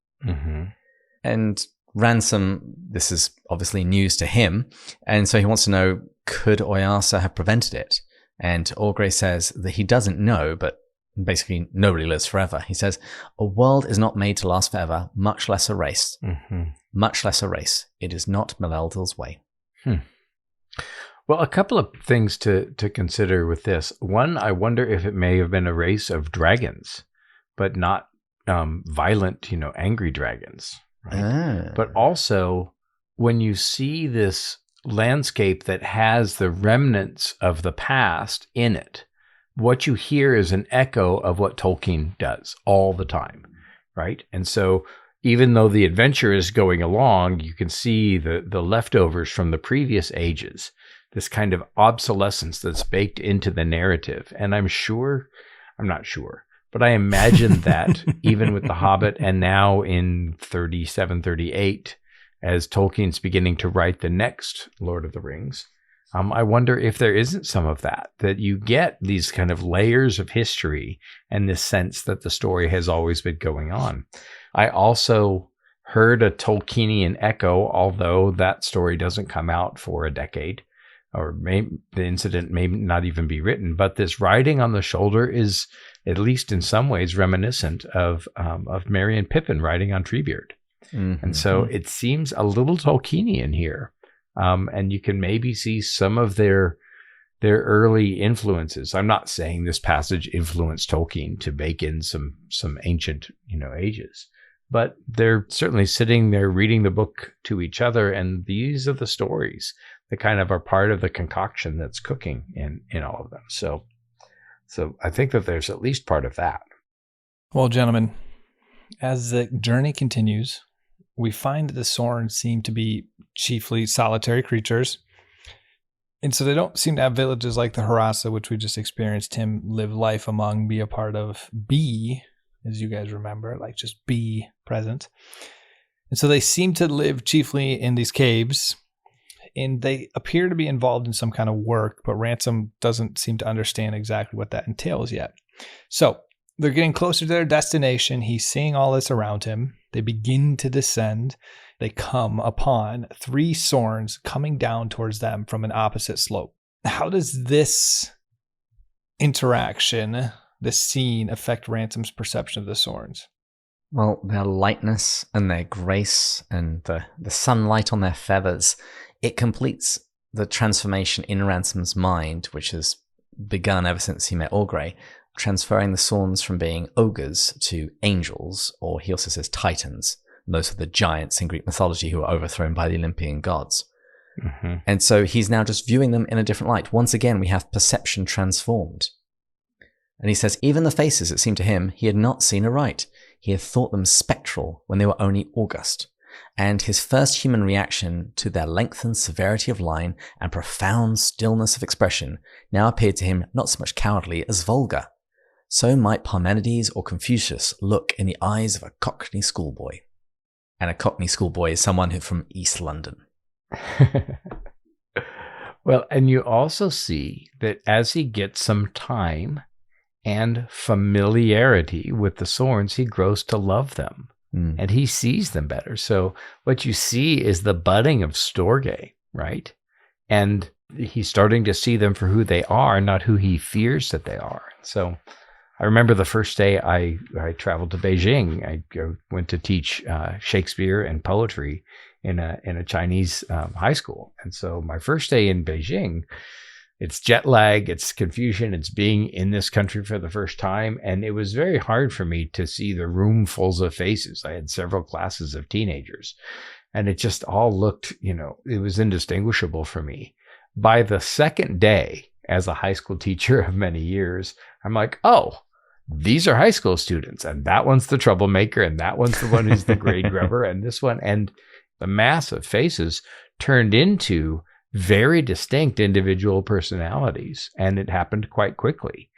And Ransom, this is obviously news to him, and so he wants to know, could Oyasa have prevented it? And Orgray says that he doesn't know, but basically nobody lives forever. He says, a world is not made to last forever, much less a race. Much less a race. It is not Meleldil's way. Well, a couple of things to consider with this. One, I wonder if it may have been a race of dragons, but not violent, angry dragons. Right? But also, when you see this landscape that has the remnants of the past in it, what you hear is an echo of what Tolkien does all the time, right? And so even though the adventure is going along, you can see the leftovers from the previous ages, this kind of obsolescence that's baked into the narrative. And I'm not sure, but I imagine that even with The Hobbit, and now in 37, 38, as Tolkien's beginning to write the next Lord of the Rings, I wonder if there isn't some of that you get these kind of layers of history and this sense that the story has always been going on. I also heard a Tolkienian echo, although that story doesn't come out for a decade, or the incident may not even be written, but this riding on the shoulder is, at least in some ways, reminiscent of Merry and Pippin riding on Treebeard. And so it seems a little Tolkienian here. And you can maybe see some of their early influences. I'm not saying this passage influenced Tolkien to bake in some ancient, ages, but they're certainly sitting there reading the book to each other. And these are the stories that kind of are part of the concoction that's cooking in all of them. So I think that there's at least part of that. Well, gentlemen, as the journey continues, we find that the Sorns seem to be chiefly solitary creatures. And so they don't seem to have villages like the Harassa, which we just experienced him live life among, be a part of, be, as you guys remember, like just be present. And so they seem to live chiefly in these caves, and they appear to be involved in some kind of work, but Ransom doesn't seem to understand exactly what that entails yet. So they're getting closer to their destination. He's seeing all this around him. They begin to descend. They come upon 3 Sorns coming down towards them from an opposite slope. How does this interaction, this scene, affect Ransom's perception of the Sorns? Well, their lightness and their grace and the sunlight on their feathers, it completes the transformation in Ransom's mind, which has begun ever since he met Orgray, transferring the Sorns from being ogres to angels, or he also says titans. Those are the giants in Greek mythology who were overthrown by the Olympian gods. And so he's now just viewing them in a different light. Once again, we have perception transformed. And he says, even the faces, it seemed to him, he had not seen aright. He had thought them spectral when they were only august. And his first human reaction to their lengthened severity of line and profound stillness of expression now appeared to him not so much cowardly as vulgar. So might Parmenides or Confucius look in the eyes of a Cockney schoolboy. And a Cockney schoolboy is someone who's from East London. Well, and you also see that as he gets some time and familiarity with the Sorns, he grows to love them. And he sees them better. So what you see is the budding of Storge, right? And he's starting to see them for who they are, not who he fears that they are. So I remember the first day I traveled to Beijing. I went to teach Shakespeare and poetry in a Chinese high school. And so my first day in Beijing, it's jet lag, it's confusion, it's being in this country for the first time. And it was very hard for me to see the roomfuls of faces. I had several classes of teenagers, and it just all looked, it was indistinguishable for me. By the second day, as a high school teacher of many years, I'm like, oh, these are high school students, and that one's the troublemaker, and that one's the one who's the grade grubber, and this one. And the mass of faces turned into very distinct individual personalities, and it happened quite quickly,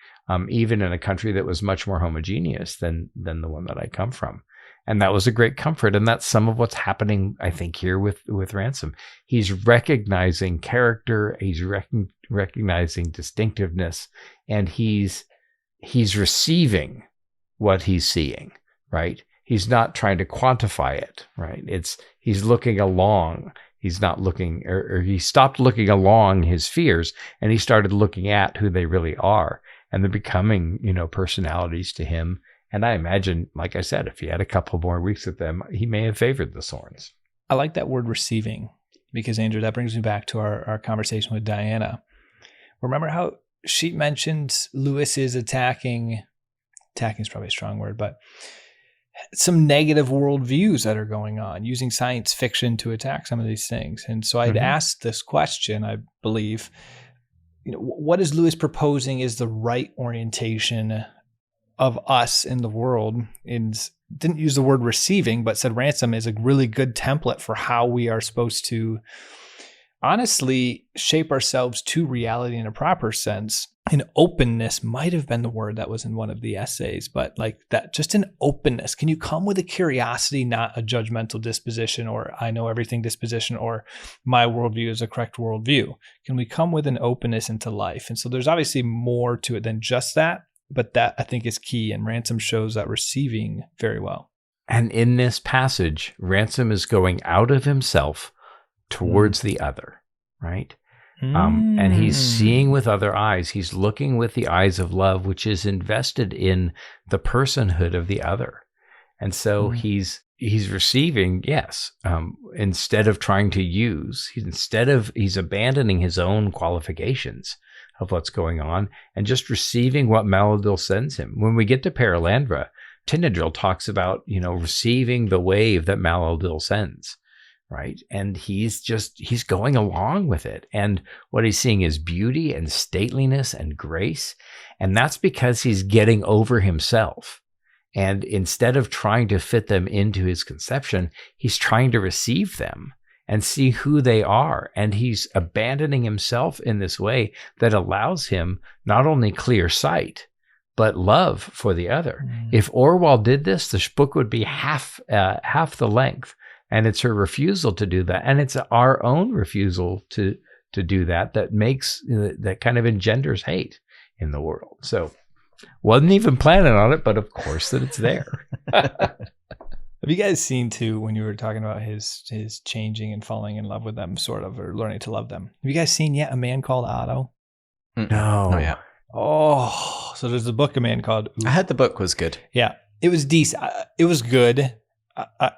even in a country that was much more homogeneous than the one that I come from. And that was a great comfort, and that's some of what's happening, I think, here with Ransom. He's recognizing character, he's recognizing distinctiveness, and he's receiving what he's seeing, right? He's not trying to quantify it, right? He's looking along. He's not looking, or he stopped looking along his fears, and he started looking at who they really are, and they're becoming, personalities to him. And I imagine, like I said, if he had a couple more weeks with them, he may have favored the Sorns. I like that word receiving, because Andrew, that brings me back to our conversation with Diana. Remember how she mentioned Lewis is attacking is probably a strong word, but some negative worldviews that are going on, using science fiction to attack some of these things. And so I'd asked this question, I believe, what is Lewis proposing is the right orientation of us in the world? And didn't use the word receiving, but said Ransom is a really good template for how we are supposed to honestly shape ourselves to reality in a proper sense. And openness might have been the word that was in one of the essays, but like that, just an openness. Can you come with a curiosity, not a judgmental disposition, or I know everything disposition, or my worldview is a correct worldview? Can we come with an openness into life? And so there's obviously more to it than just that, but that I think is key. And Ransom shows that receiving very well. And in this passage, Ransom is going out of himself towards the other, right? And he's seeing with other eyes. He's looking with the eyes of love, which is invested in the personhood of the other. And so he's receiving, yes, instead of trying to use, he's abandoning his own qualifications of what's going on and just receiving what Maladil sends him. When we get to Paralandra, Tinadril talks about, receiving the wave that Maladil sends. Right. And he's going along with it. And what he's seeing is beauty and stateliness and grace. And that's because he's getting over himself. And instead of trying to fit them into his conception, he's trying to receive them and see who they are. And he's abandoning himself in this way that allows him not only clear sight, but love for the other. If Orwell did this, the book would be half the length. And it's her refusal to do that. And it's our own refusal to do that makes, that kind of engenders hate in the world. So wasn't even planning on it, but of course that it's there. Have you guys seen too, when you were talking about his changing and falling in love with them, sort of, or learning to love them? Have you guys seen yet A Man Called Otto? No. Oh, yeah. Oh, so there's a book, A Man Called Otto. I heard the book was good. Yeah, it was decent. It was good.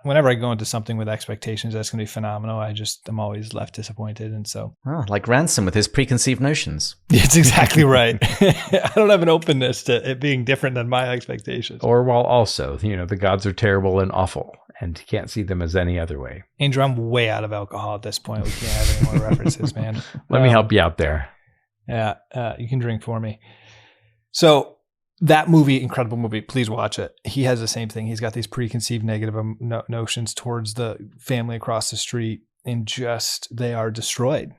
Whenever I go into something with expectations that's going to be phenomenal, I'm always left disappointed. And so, like Ransom with his preconceived notions. It's exactly right. I don't have an openness to it being different than my expectations. Orwell also, the gods are terrible and awful, and you can't see them as any other way. Andrew, I'm way out of alcohol at this point. We can't have any more references, man. Let me help you out there. Yeah, you can drink for me. So that movie, incredible movie. Please watch it. He has the same thing. He's got these preconceived negative notions towards the family across the street, and just they are destroyed.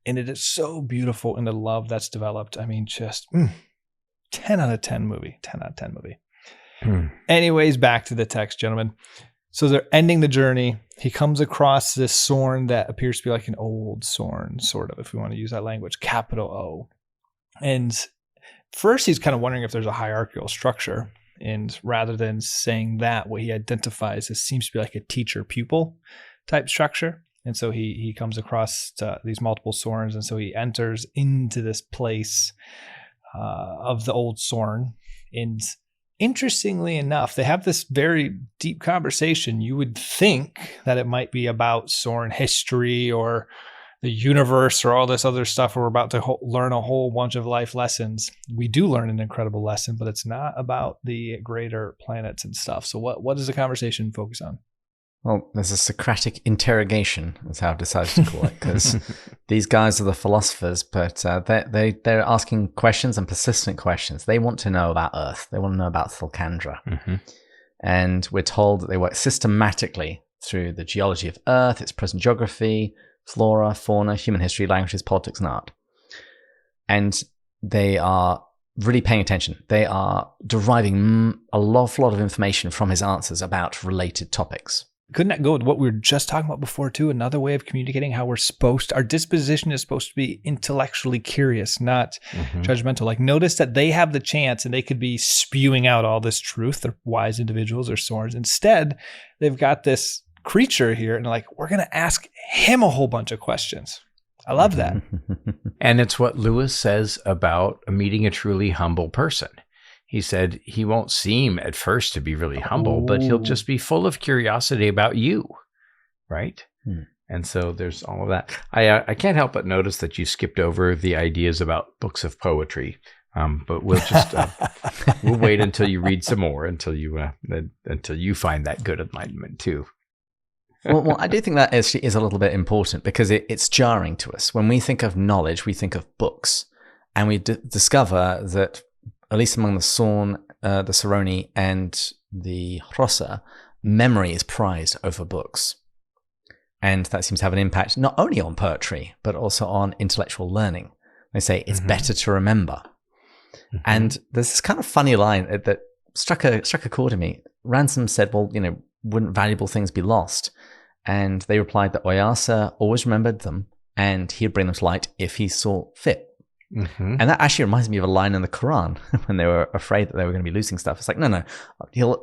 And it is so beautiful in the love that's developed. I mean, just 10 out of 10 movie. 10 out of 10 movie. Anyways, back to the text, gentlemen. So they're ending the journey. He comes across this Sorn that appears to be like an old Sorn, sort of, if we want to use that language, capital O. And first, he's kind of wondering if there's a hierarchical structure. And rather than saying that, what he identifies as seems to be like a teacher-pupil type structure. And so he comes across these multiple Sorns, and so he enters into this place of the old Sorn. And interestingly enough, they have this very deep conversation. You would think that it might be about Sorn history or the universe or all this other stuff. We're about to learn a whole bunch of life lessons. We do learn an incredible lesson, but it's not about the greater planets and stuff. So what does the conversation focus on? Well, there's a Socratic interrogation, is how I've decided to call it, because these guys are the philosophers, but they're asking questions and persistent questions. They want to know about Earth. They want to know about Thulkandra. Mm-hmm. And we're told that they work systematically through the geology of Earth, its present geography, flora, fauna, human history, languages, politics, and art. And they are really paying attention. They are deriving a lot of information from his answers about related topics. Couldn't that go with what we were just talking about before, too? Another way of communicating how our disposition is supposed to be intellectually curious, not judgmental. Like, notice that they have the chance and they could be spewing out all this truth. They're wise individuals or Sorns. Instead, they've got this creature here and like, we're going to ask him a whole bunch of questions. I love that. And it's what Lewis says about meeting a truly humble person. He said he won't seem at first to be really humble, but he'll just be full of curiosity about you, right? And so there's all of that. I can't help but notice that you skipped over the ideas about books of poetry, but we'll just we'll wait until you read some more until you find that good enlightenment too. Well, I do think that actually is a little bit important because it's jarring to us. When we think of knowledge, we think of books, and we discover that, at least among the Sorn, the Séroni, and the Xhosa, memory is prized over books. And that seems to have an impact not only on poetry, but also on intellectual learning. They say it's better to remember. And there's this kind of funny line that struck a chord in me. Ransom said, well, wouldn't valuable things be lost? And they replied that Oyasa always remembered them, and he'd bring them to light if he saw fit. And that actually reminds me of a line in the Quran when they were afraid that they were going to be losing stuff. It's like, no,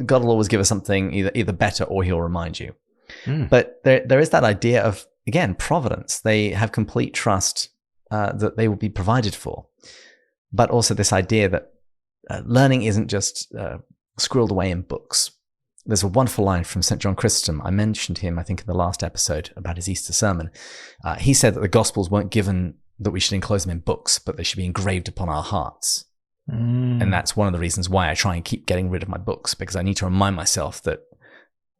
God will always give us something either better or he'll remind you. But there is that idea of, again, providence. They have complete trust that they will be provided for. But also this idea that learning isn't just squirreled away in books. There's a wonderful line from St. John Chrysostom. I mentioned him, I think, in the last episode about his Easter sermon. He said that the Gospels weren't given that we should enclose them in books, but they should be engraved upon our hearts. And that's one of the reasons why I try and keep getting rid of my books, because I need to remind myself that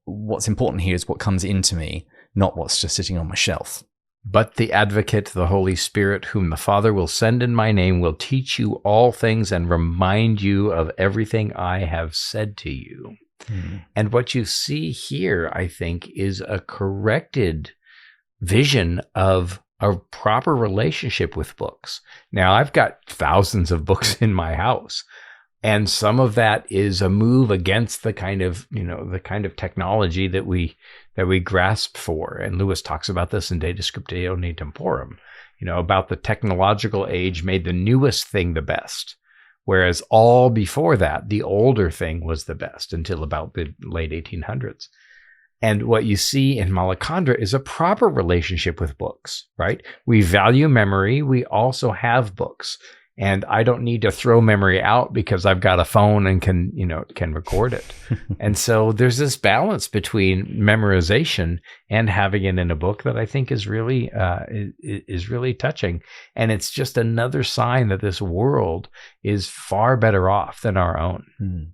what's important here is what comes into me, not what's just sitting on my shelf. But the Advocate, the Holy Spirit, whom the Father will send in my name, will teach you all things and remind you of everything I have said to you. And what you see here, I think, is a corrected vision of a proper relationship with books. Now, I've got thousands of books in my house, and some of that is a move against the kind of technology that we grasp for. And Lewis talks about this in De Descriptione Temporum, about the technological age made the newest thing the best. Whereas all before that, the older thing was the best until about the late 1800s. And what you see in Malacandra is a proper relationship with books, right? We value memory. We also have books. And I don't need to throw memory out because I've got a phone and can record it. And so there's this balance between memorization and having it in a book that I think is really touching. And it's just another sign that this world is far better off than our own.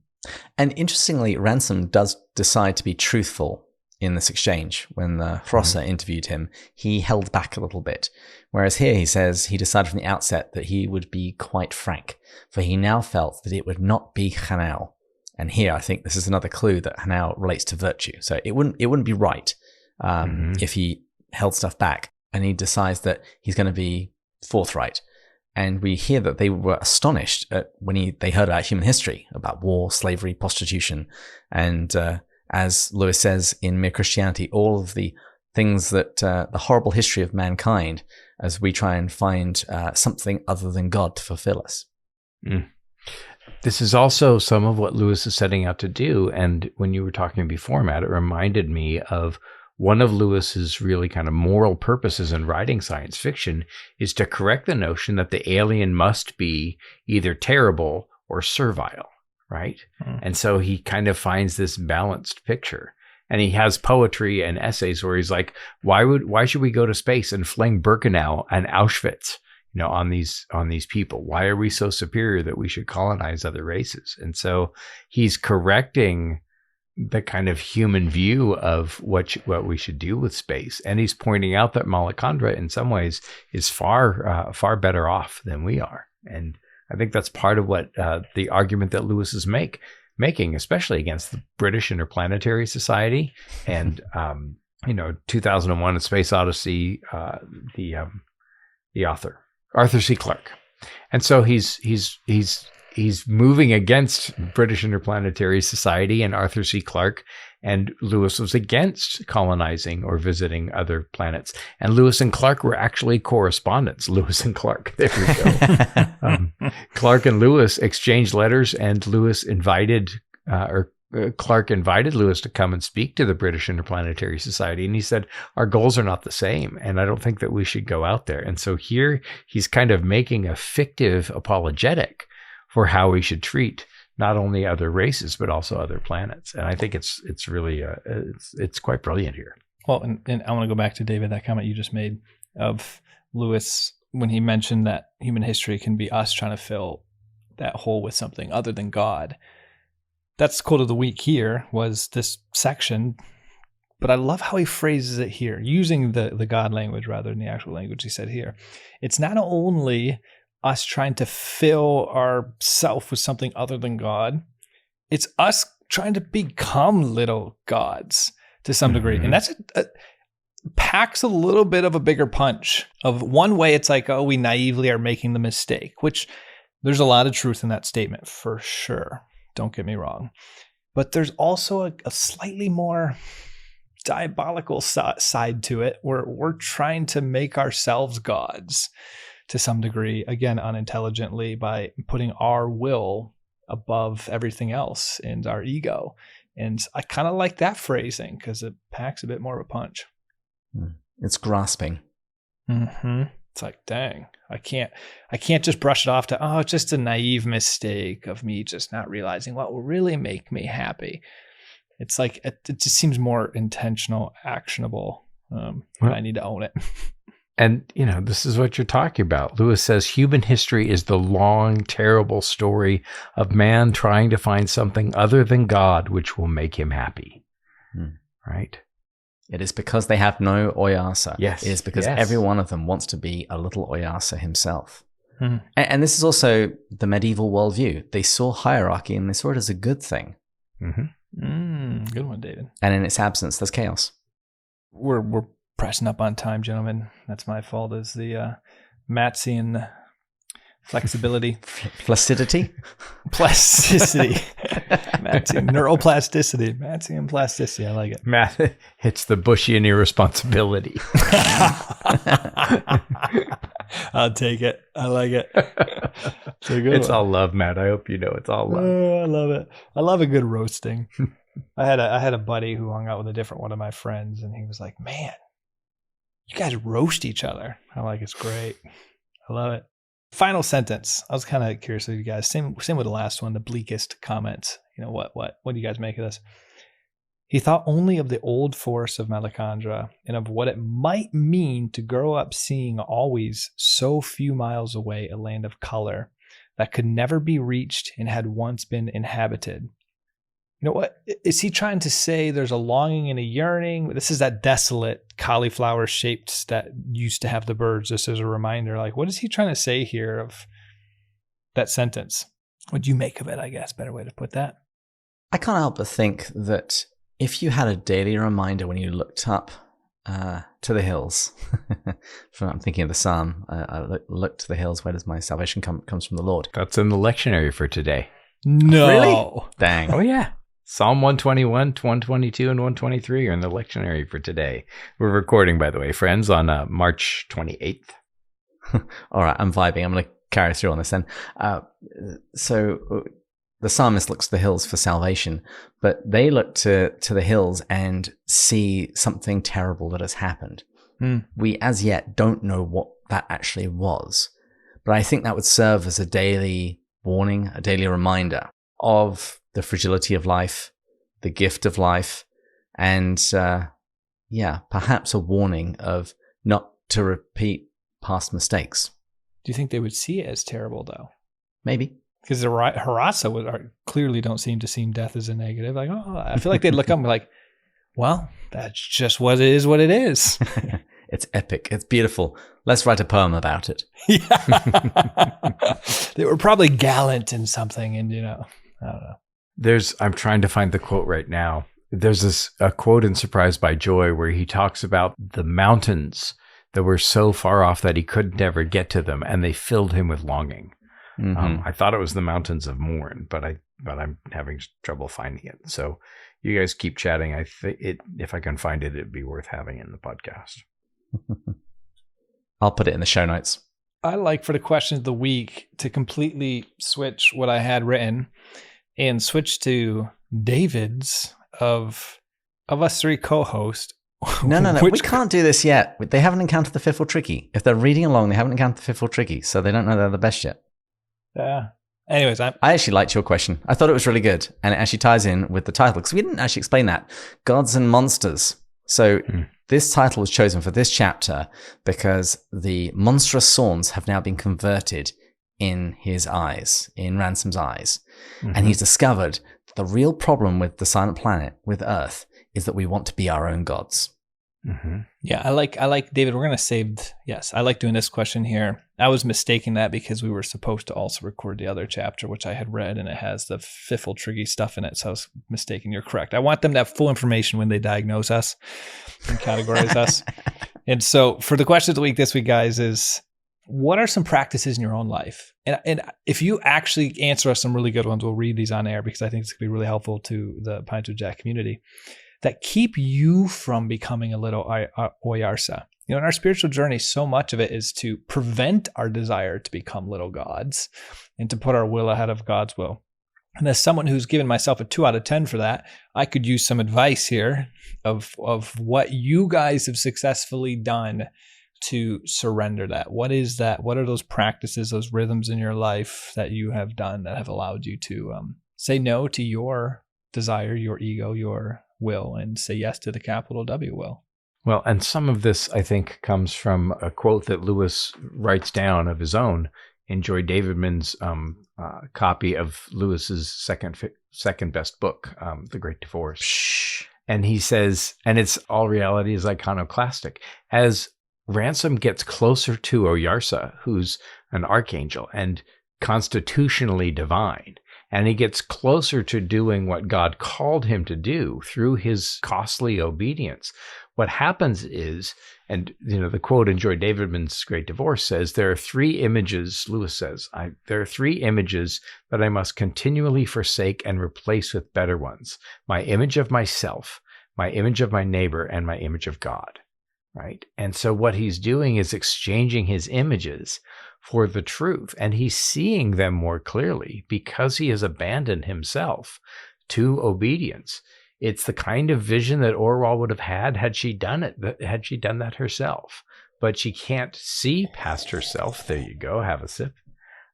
And interestingly, Ransom does decide to be truthful in this exchange. When the Xhosa interviewed him, he held back a little bit. Whereas here he says he decided from the outset that he would be quite frank, for he now felt that it would not be Chon-Kâew. And here I think this is another clue that Chon-Kâew relates to virtue. So it wouldn't be right if he held stuff back. And he decides that he's going to be forthright. And we hear that they were astonished when they heard about human history, about war, slavery, prostitution, and as Lewis says in Mere Christianity, all of the things that the horrible history of mankind, as we try and find something other than God to fulfill us. This is also some of what Lewis is setting out to do. And when you were talking before, Matt, it reminded me of one of Lewis's really kind of moral purposes in writing science fiction is to correct the notion that the alien must be either terrible or servile, right? And so he kind of finds this balanced picture. And he has poetry and essays where he's like, why should we go to space and fling Birkenau and Auschwitz, on these people? Why are we so superior that we should colonize other races? And so he's correcting the kind of human view of what we should do with space. And he's pointing out that Malacandra in some ways is far better off than we are. And I think that's part of what the argument that Lewis is making, especially against the British Interplanetary Society and, 2001: A Space Odyssey, the author, Arthur C. Clarke. And so he's moving against British Interplanetary Society and Arthur C. Clarke, and Lewis was against colonizing or visiting other planets. And Lewis and Clarke were actually correspondents. Lewis and Clarke, there we go. Clarke and Lewis exchanged letters, and Lewis Clarke invited Lewis to come and speak to the British Interplanetary Society. And he said, our goals are not the same, and I don't think that we should go out there. And so here he's kind of making a fictive apologetic for how we should treat not only other races, but also other planets. And I think it's really, it's quite brilliant here. Well, and I want to go back to David, that comment you just made of Lewis, when he mentioned that human history can be us trying to fill that hole with something other than God. That's quote of the week here was this section, but I love how he phrases it here, using the God language rather than the actual language he said here. It's not only us trying to fill ourself with something other than God, it's us trying to become little gods to some degree. And that's packs a little bit of a bigger punch. Of one way, it's like, we naively are making the mistake, which there's a lot of truth in that statement for sure. Don't get me wrong. But there's also a slightly more diabolical side to it, where we're trying to make ourselves gods to some degree, again, unintelligently, by putting our will above everything else and our ego. And I kind of like that phrasing because it packs a bit more of a punch. It's grasping. It's like, dang, I can't just brush it off to, it's just a naive mistake of me just not realizing what will really make me happy. It's like, it just seems more intentional, actionable. I need to own it. And, this is what you're talking about. Lewis says human history is the long, terrible story of man trying to find something other than God, which will make him happy. Right? It is because they have no Oyasa. Yes. It is because every one of them wants to be a little Oyasa himself. And this is also the medieval worldview. They saw hierarchy and they saw it as a good thing. Good one, David. And in its absence, there's chaos. We're pressing up on time, gentlemen. That's my fault. Is the Matzian flexibility, Placidity, plasticity, Matzian neuroplasticity, Matzian plasticity. I like it. Matt hits the Bushian irresponsibility. I'll take it. I like it. It's all love, Matt. I hope you know it's all love. Oh, I love it. I love a good roasting. I had a buddy who hung out with a different one of my friends, and he was like, "Man, you guys roast each other." I'm like, "It's great. I love it." Final sentence. I was kind of curious of you guys. Same with the last one, the bleakest comments. What do you guys make of this? He thought only of the old force of Malacandra and of what it might mean to grow up seeing always so few miles away a land of color that could never be reached and had once been inhabited. What is he trying to say? There's a longing and a yearning. This is that desolate cauliflower shaped that used to have the birds, just as a reminder. Like, what is he trying to say here of that sentence? What do you make of it? I guess better way to put that. I can't help but think that if you had a daily reminder when you looked up to the hills, I'm thinking of the Psalm, I look to the hills, where does my salvation comes from the Lord? That's in the lectionary for today. No. Really? Dang. Oh, yeah. Psalm 121, 122, and 123 are in the lectionary for today. We're recording, by the way, friends, on March 28th. All right, I'm vibing. I'm going to carry through on this then. So the psalmist looks to the hills for salvation, but they look to the hills and see something terrible that has happened. We as yet don't know what that actually was, but I think that would serve as a daily warning, a daily reminder of the fragility of life, the gift of life, and perhaps a warning of not to repeat past mistakes. Do you think they would see it as terrible, though? Maybe. Because the Harassa clearly don't seem to see death as a negative. Like, I feel like they'd look up and be like, well, that's just what it is. It's epic. It's beautiful. Let's write a poem about it. Yeah. They were probably gallant in something, and I don't know. I'm trying to find the quote right now. There's a quote in Surprised by Joy where he talks about the mountains that were so far off that he could never get to them, and they filled him with longing. Mm-hmm. I thought it was the mountains of Mourne, but I'm having trouble finding it. So you guys keep chatting. If I can find it, it'd be worth having in the podcast. I'll put it in the show notes. I like for the question of the week to completely switch what I had written and switch to David's of us three co-hosts. No. We can't do this yet. They haven't encountered the fifth or tricky. If they're reading along, they haven't encountered the fifth or tricky, so they don't know they're the best yet. Yeah. Anyways, I actually liked your question. I thought it was really good, and it actually ties in with the title because we didn't actually explain that. Gods and monsters. So this title was chosen for this chapter because the monstrous swans have now been converted in his eyes, in Ransom's eyes. Mm-hmm. And he's discovered the real problem with the Silent Planet, with Earth, is that we want to be our own gods. Mm-hmm. Yeah, I like David. We're going to save. Yes, I like doing this question here. I was mistaking that because we were supposed to also record the other chapter, which I had read, and it has the fiffle triggy stuff in it. So I was mistaken. You're correct. I want them to have full information when they diagnose us and categorize us. And so for the question of the week this week, guys, is what are some practices in your own life? And if you actually answer us some really good ones, we'll read these on air because I think it's going to be really helpful to the Pints with Jack community that keep you from becoming a little oyarsa. In our spiritual journey, so much of it is to prevent our desire to become little gods and to put our will ahead of God's will. And as someone who's given myself a 2 out of 10 for that, I could use some advice here of what you guys have successfully done to surrender that. What is that? What are those practices, those rhythms in your life that you have done that have allowed you to say no to your desire, your ego, your will, and say yes to the capital W will? Well, and some of this, I think, comes from a quote that Lewis writes down of his own in Joy Davidman's copy of Lewis's second best book, The Great Divorce. And he says, and it's all reality is iconoclastic. As Ransom gets closer to Oyarsa, who's an archangel and constitutionally divine, and he gets closer to doing what God called him to do through his costly obedience, what happens is, and the quote in Joy Davidman's Great Divorce says, there are 3 images, Lewis says, there are 3 images that I must continually forsake and replace with better ones. My image of myself, my image of my neighbor, and my image of God. Right? And so what he's doing is exchanging his images for the truth, and he's seeing them more clearly because he has abandoned himself to obedience. It's the kind of vision that Orwell would have had she done that herself. But she can't see past herself. There you go. Have a sip.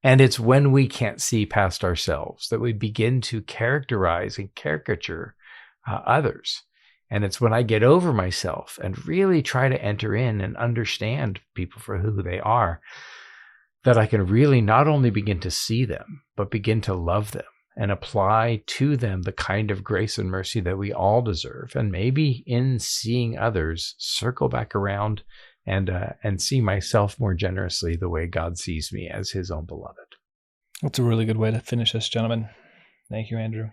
And it's when we can't see past ourselves that we begin to characterize and caricature others. And it's when I get over myself and really try to enter in and understand people for who they are that I can really not only begin to see them, but begin to love them and apply to them the kind of grace and mercy that we all deserve. And maybe in seeing others, circle back around and see myself more generously the way God sees me as his own beloved. That's a really good way to finish this, gentlemen. Thank you, Andrew.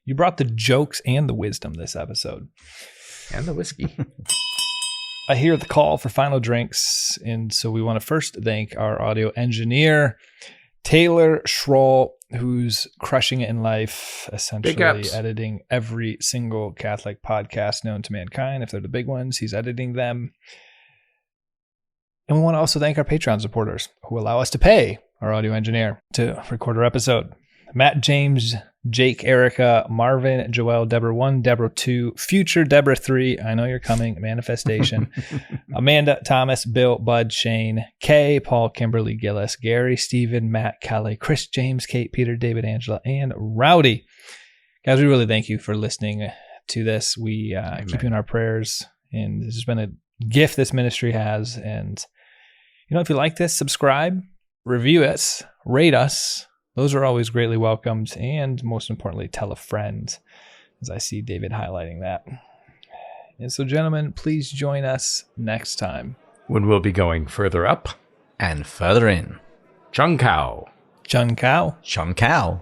You brought the jokes and the wisdom this episode. And the whiskey. I hear the call for final drinks, and so we want to first thank our audio engineer, Taylor Schroll, who's crushing it in life, essentially editing every single Catholic podcast known to mankind. If they're the big ones, he's editing them. And we want to also thank our Patreon supporters who allow us to pay our audio engineer to record our episode. Matt, James, Jake, Erica, Marvin, Joelle, Deborah 1, Deborah 2, future Deborah 3, I know you're coming, Manifestation, Amanda, Thomas, Bill, Bud, Shane, Kay, Paul, Kimberly, Gillis, Gary, Stephen, Matt, Callie, Chris, James, Kate, Peter, David, Angela, and Rowdy. Guys, we really thank you for listening to this. We keep you in our prayers, and this has been a gift this ministry has. And, if you like this, subscribe, review us, rate us. Those are always greatly welcomed. And most importantly, tell a friend, as I see David highlighting that. And so, gentlemen, please join us next time, when we'll be going further up and further in. Chon-Kâew. Chon-Kâew. Chon-Kâew.